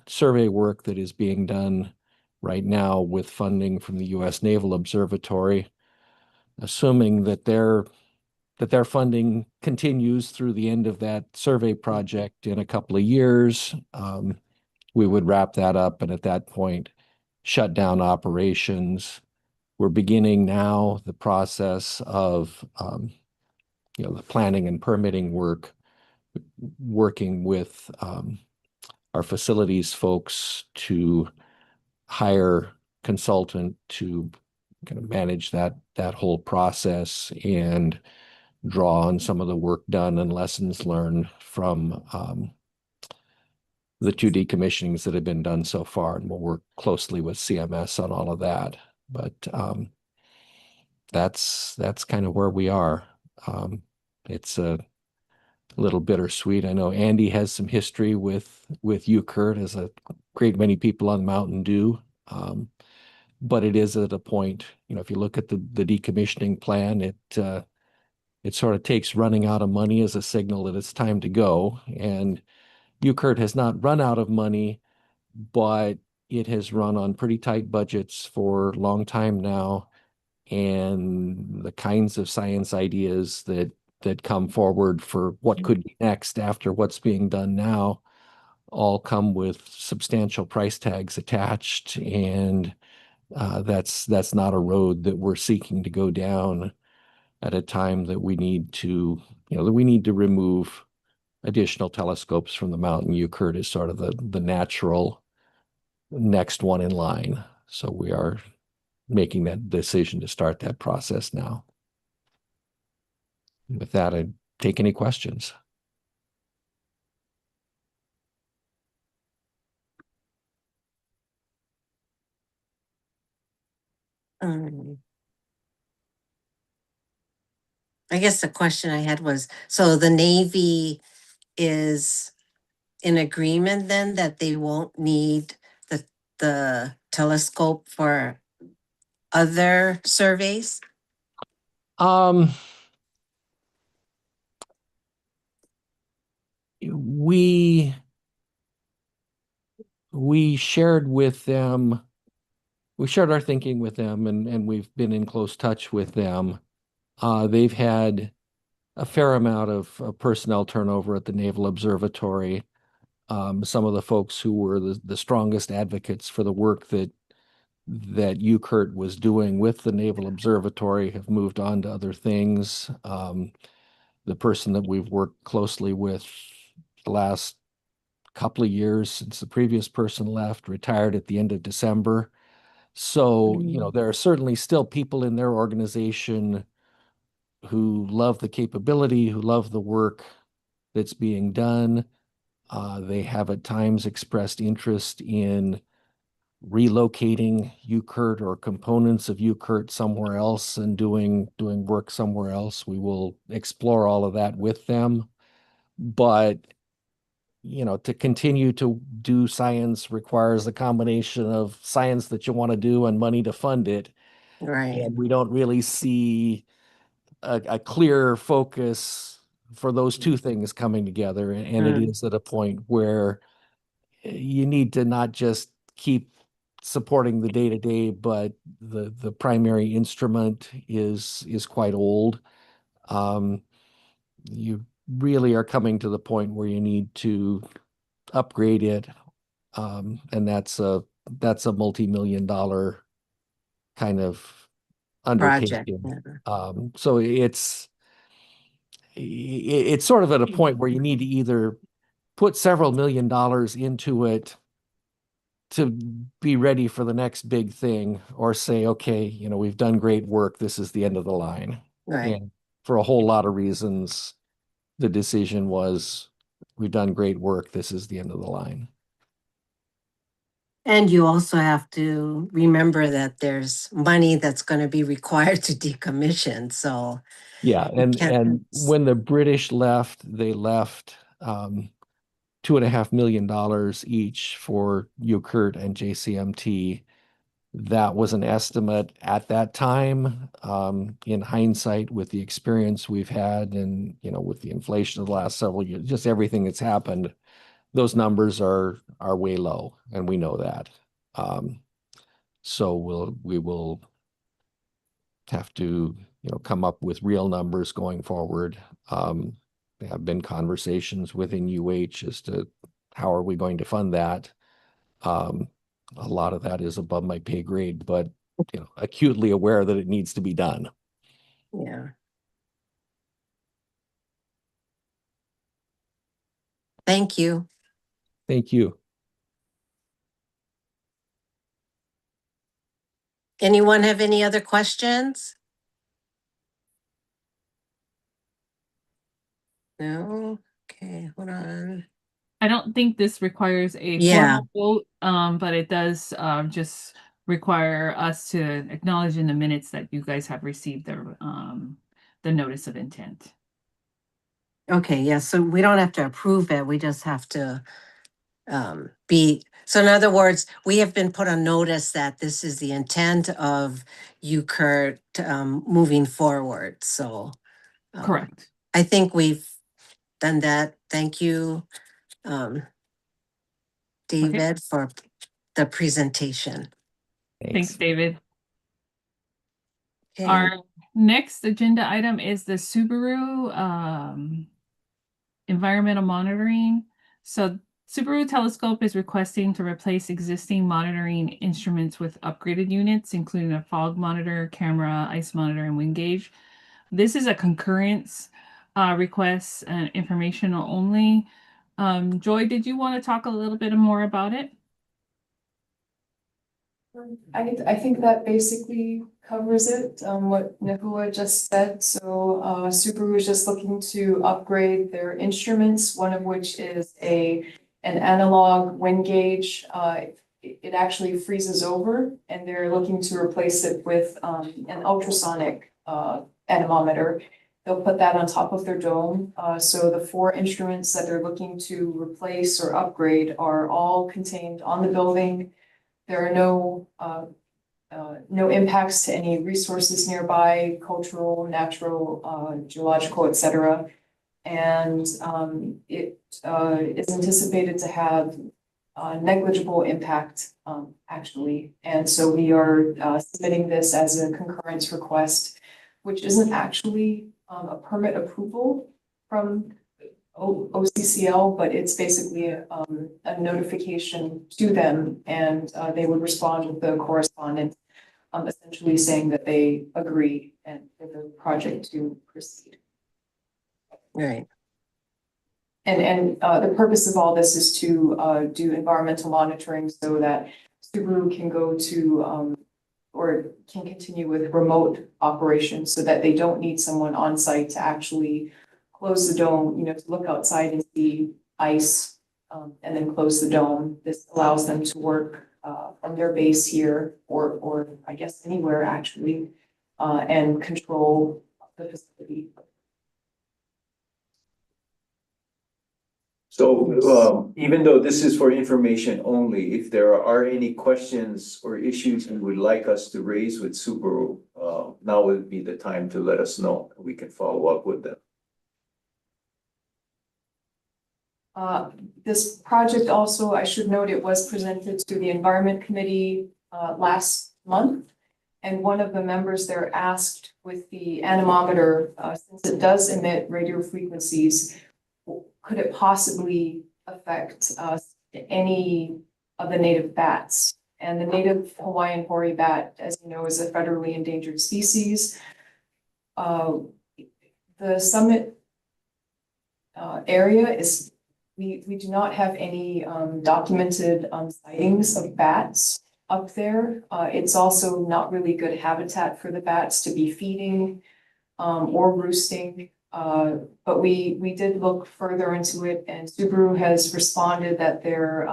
survey work that is being done right now with funding from the U.S. Naval Observatory, assuming that their funding continues through the end of that survey project in a couple of years. We would wrap that up and at that point shut down operations. We're beginning now the process of the planning and permitting work, working with our facilities folks to hire consultant to kind of manage that whole process and draw on some of the work done and lessons learned from the 2 decommissionings that have been done so far, and we'll work closely with CMS on all of that. But that's kind of where we are. It's a little bittersweet. I know Andy has some history with Kurt, as a great many people on the mountain do. But it is at a point, if you look at the decommissioning plan, it sort of takes running out of money as a signal that it's time to go. And Kurt has not run out of money, but it has run on pretty tight budgets for a long time now. And the kinds of science ideas that come forward for what could be next after what's being done now all come with substantial price tags attached. And that's not a road that we're seeking to go down at a time that we need to, remove additional telescopes from the mountain. Kurt is sort of the natural next one in line. So we are making that decision to start that process now. With that, I'd take any questions. I guess the question I had was, so the Navy is in agreement then that they won't need the telescope for other surveys? We shared with them, we shared our thinking with them, and we've been in close touch with them. They've had a fair amount of personnel turnover at the Naval Observatory. Some of the folks who were the strongest advocates for the work that UKERT was doing with the Naval Observatory have moved on to other things. The person that we've worked closely with the last couple of years since the previous person left retired at the end of December. So, there are certainly still people in their organization who love the capability, who love the work that's being done. They have at times expressed interest in relocating UKERT or components of UKERT somewhere else and doing work somewhere else. We will explore all of that with them. But, to continue to do science requires a combination of science that you want to do and money to fund it. Right. And we don't really see a clear focus for those two things coming together. And it is at a point where you need to not just keep supporting the day-to-day, but the primary instrument is quite old. You really are coming to the point where you need to upgrade it. And that's a multi-million-dollar kind of Project. undertaking. So it's sort of at a point where you need to either put several $1,000,000 into it to be ready for the next big thing, or say, okay, we've done great work. This is the end of the line. Right. And for a whole lot of reasons, the decision was, we've done great work. This is the end of the line. And you also have to remember that there's money that's going to be required to decommission. So yeah, and when the British left, they left $2.5 million each for UKERT and JCMT. That was an estimate at that time. In hindsight, with the experience we've had and, with the inflation of the last several years, just everything that's happened, those numbers are way low, and we know that. So we will have to, come up with real numbers going forward. There have been conversations within UH as to how are we going to fund that. A lot of that is above my pay grade, but acutely aware that it needs to be done. Yeah. Thank you. Thank you. Anyone have any other questions? No? Okay, hold on. I don't think this requires a Yeah. formal vote, but it does just require us to acknowledge in the minutes that you guys have received the notice of intent. Okay, yeah, so we don't have to approve it. We just have to so in other words, we have been put on notice that this is the intent of UKERT moving forward. So Correct. I think we've done that. Thank you, David, for the presentation. Thanks, David. Okay. Our next agenda item is the Subaru environmental monitoring. So Subaru Telescope is requesting to replace existing monitoring instruments with upgraded units, including a fog monitor, camera, ice monitor, and wind gauge. This is a concurrence request and informational only. Joy, did you want to talk a little bit more about it? I think that basically covers it, what Nicola just said. So, Subaru is just looking to upgrade their instruments, one of which is an analog wind gauge. It actually freezes over and they're looking to replace it with, an ultrasonic, anemometer. They'll put that on top of their dome. So the 4 instruments that they're looking to replace or upgrade are all contained on the building. There are no impacts to any resources nearby, cultural, natural, geological, etc. And it is anticipated to have negligible impact, actually. And so we are submitting this as a concurrence request, which isn't actually a permit approval from OCCL, but it's basically a notification to them, and they would respond with the correspondence, essentially saying that they agree and for the project to proceed. Right. And the purpose of all this is to do environmental monitoring so that Subaru can go to or can continue with remote operations so that they don't need someone on site to actually close the dome, you know, to look outside and see ice, and then close the dome. This allows them to work from their base here or I guess anywhere actually, and control the facility. So, even though this is for information only, if there are any questions or issues you would like us to raise with Subaru, now would be the time to let us know. We can follow up with them. This project also, I should note, it was presented to the Environment Committee last month. And one of the members there asked with the anemometer, since it does emit radio frequencies, could it possibly affect any of the native bats? And the native Hawaiian hoary bat, as you know, is a federally endangered species. The summit area is, we do not have any documented sightings of bats up there. It's also not really good habitat for the bats to be feeding or roosting. But we did look further into it, and Subaru has responded that their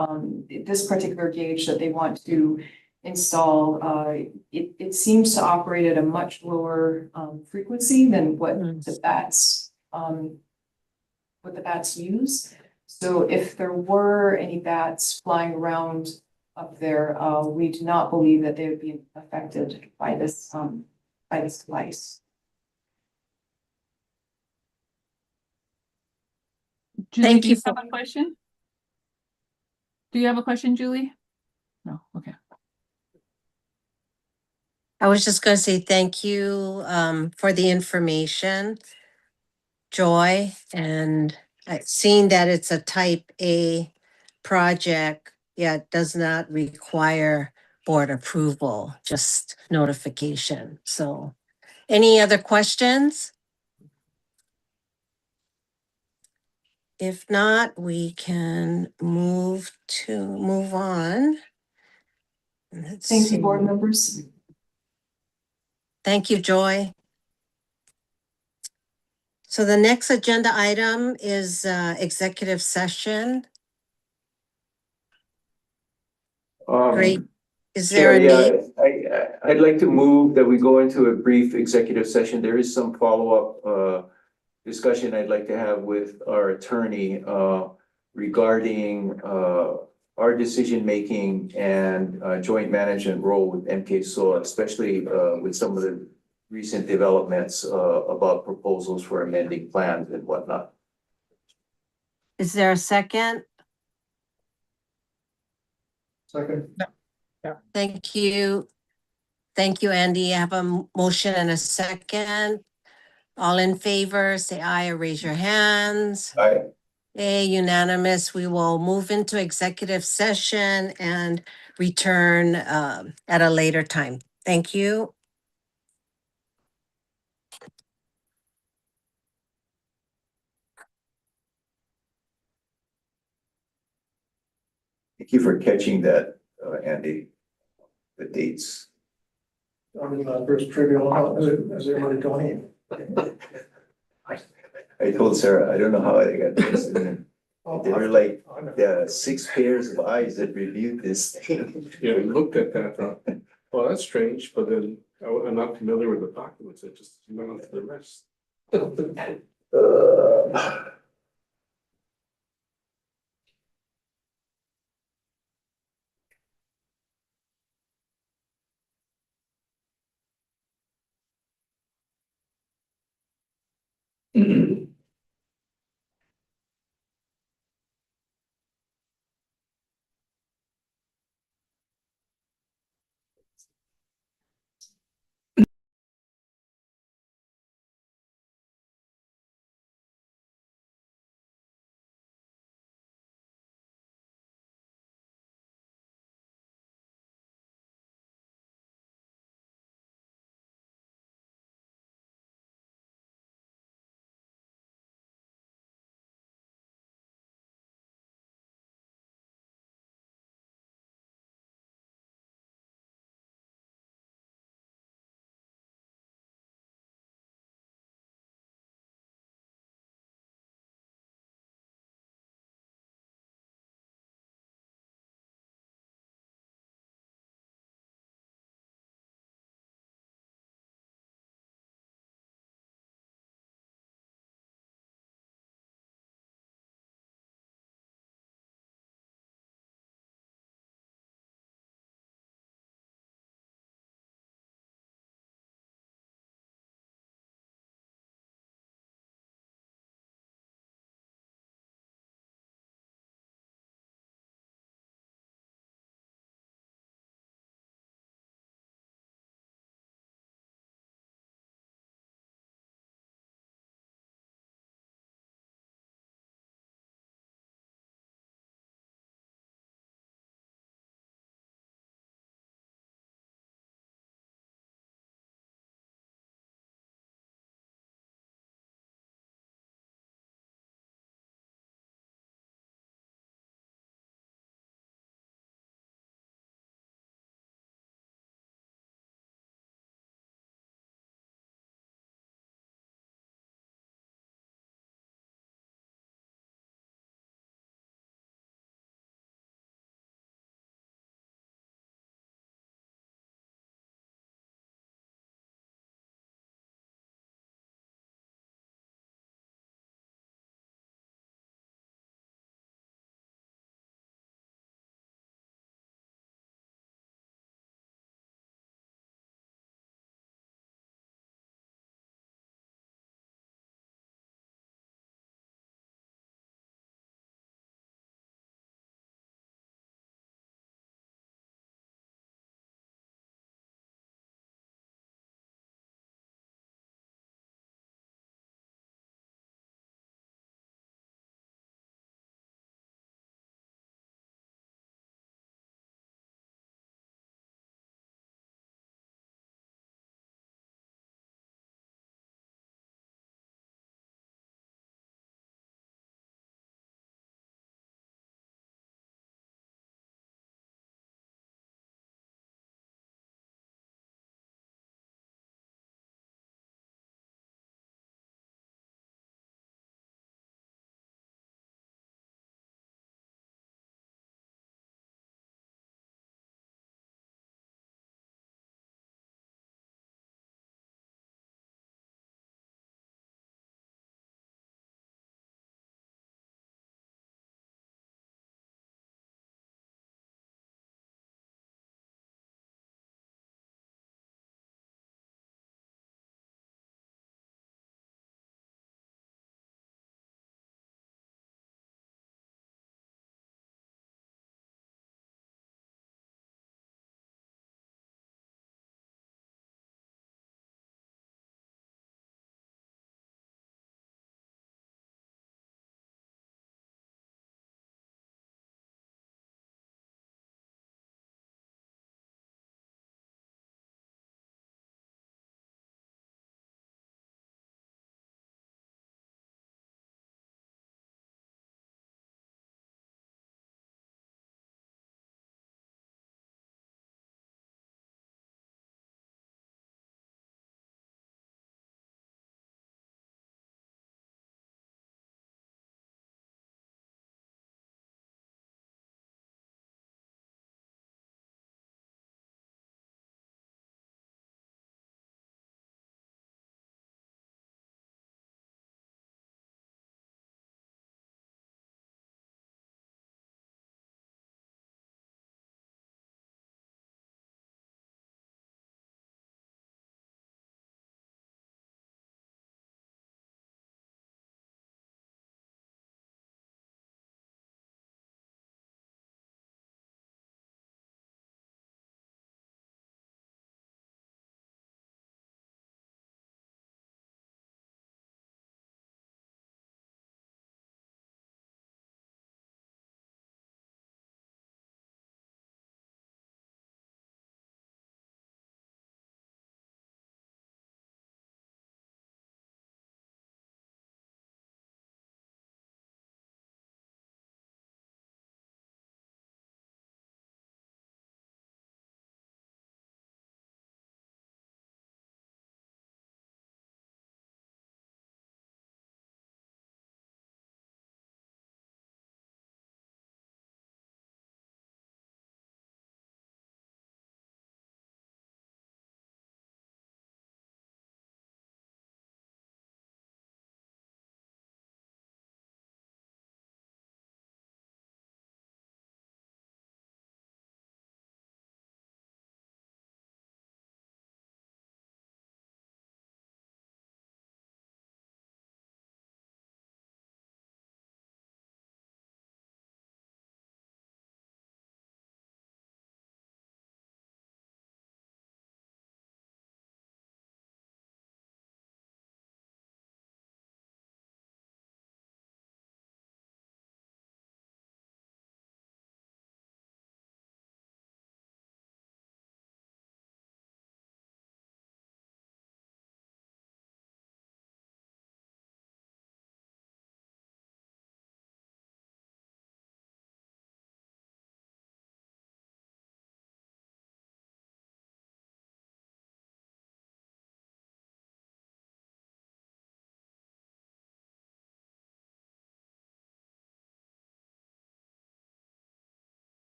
this particular gauge that they want to install, it seems to operate at a much lower frequency than what the bats use. So if there were any bats flying around up there, we do not believe that they would be affected by this device. Julie, Thank do you you have a question? Do you have a question, Julie? No, okay. I was just going to say thank you for the information, Joy, and seeing that it's a type A project, yeah, it does not require board approval, just notification. So any other questions? If not, we can move on. Let's Thank see. you, board members. Thank you, Joy. So the next agenda item is executive session. Great. Is there a Chair, need? I'd like to move that we go into a brief executive session. There is some follow-up discussion I'd like to have with our attorney regarding our decision-making and joint management role with MK-SOA, especially with some of the recent developments about proposals for amending plans and whatnot. Is there a second? Second. Thank you. Thank you, Andy. I have a motion and a second. All in favor, say aye or raise your hands. Aye. Okay, unanimous. We will move into executive session and return at a later time. Thank you. Thank you for catching that, Andy. the dates. I mean, first trivial or not, has it already gone in? I told Sarah, I don't know how I got this. And there were like the 6 pairs of eyes that reviewed this thing. Yeah, I looked at that, thought, well, that's strange, but then I'm not familiar with the documents, I just went on to the rest.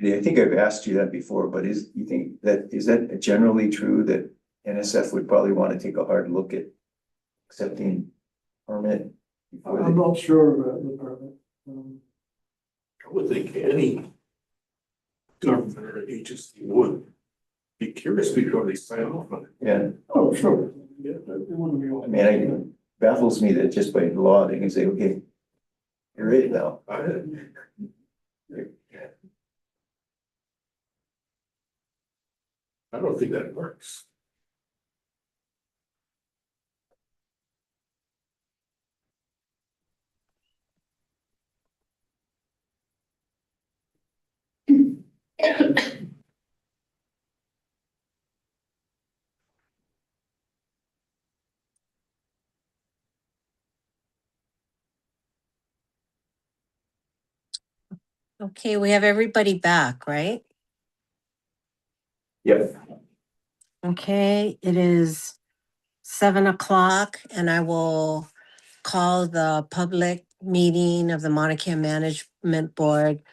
I think I've asked you that before, but is that generally true that NSF would probably want to take a hard look at accepting permit? before I'm they- not sure about the permit. I would think any government or agency would be curious before they sign off on it. Yeah, Oh, sure. Yeah, it wouldn't be. I mean, it baffles me that just by law, they can say, okay, you're it now. I don't think that works. Okay, we have everybody back, right? Yep. Okay, it is 7 o'clock and I will call the public meeting of the Maunakea Management Board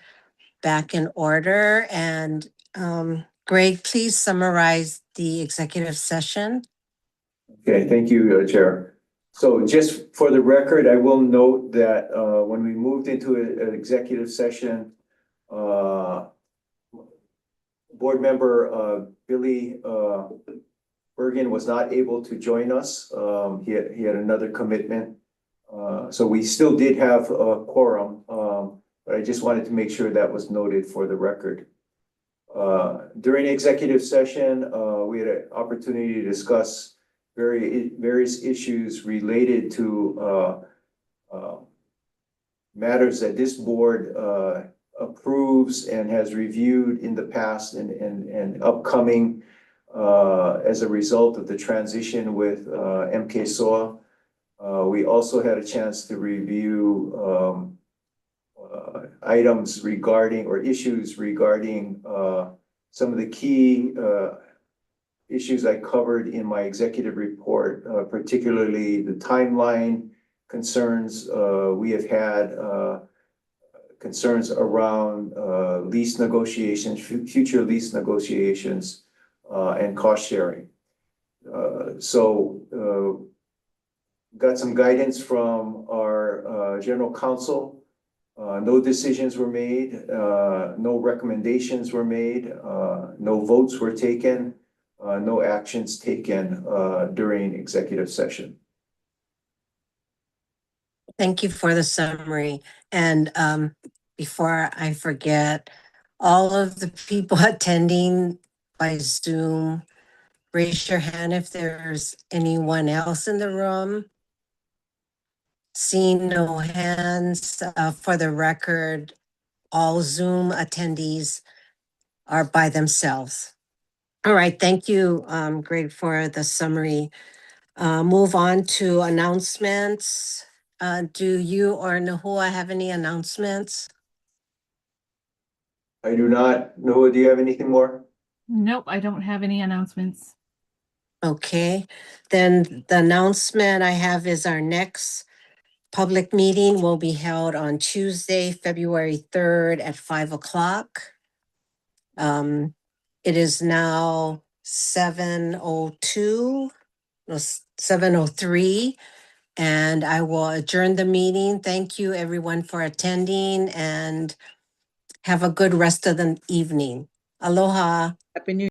back in order. And Greg, please summarize the executive session. Okay, thank you, Chair. So just for the record, I will note that when we moved into an executive session, board member Billy Bergen was not able to join us. He had another commitment. So we still did have a quorum, but I just wanted to make sure that was noted for the record. During executive session, we had an opportunity to discuss various issues related to matters that this board approves and has reviewed in the past and upcoming as a result of the transition with MK SOA. We also had a chance to review items regarding or issues regarding some of the key issues I covered in my executive report, particularly the timeline concerns. We have had concerns around lease negotiations, future lease negotiations, and cost sharing. So got some guidance from our general counsel. No decisions were made, no recommendations were made, no votes were taken, no actions taken during executive session. Thank you for the summary. And before I forget, all of the people attending by Zoom, raise your hand if there's anyone else in the room. Seeing no hands, for the record, all Zoom attendees are by themselves. All right, thank you, Greg, for the summary. Move on to announcements. Do you or Nahua have any announcements? I do not. Noah, do you have anything more? Nope, I don't have any announcements. Okay, then the announcement I have is our next public meeting will be held on Tuesday, February 3rd at 5 o'clock. It is now 7:02, no, 7:03. And I will adjourn the meeting. Thank you everyone for attending and have a good rest of the evening. Aloha. Happy New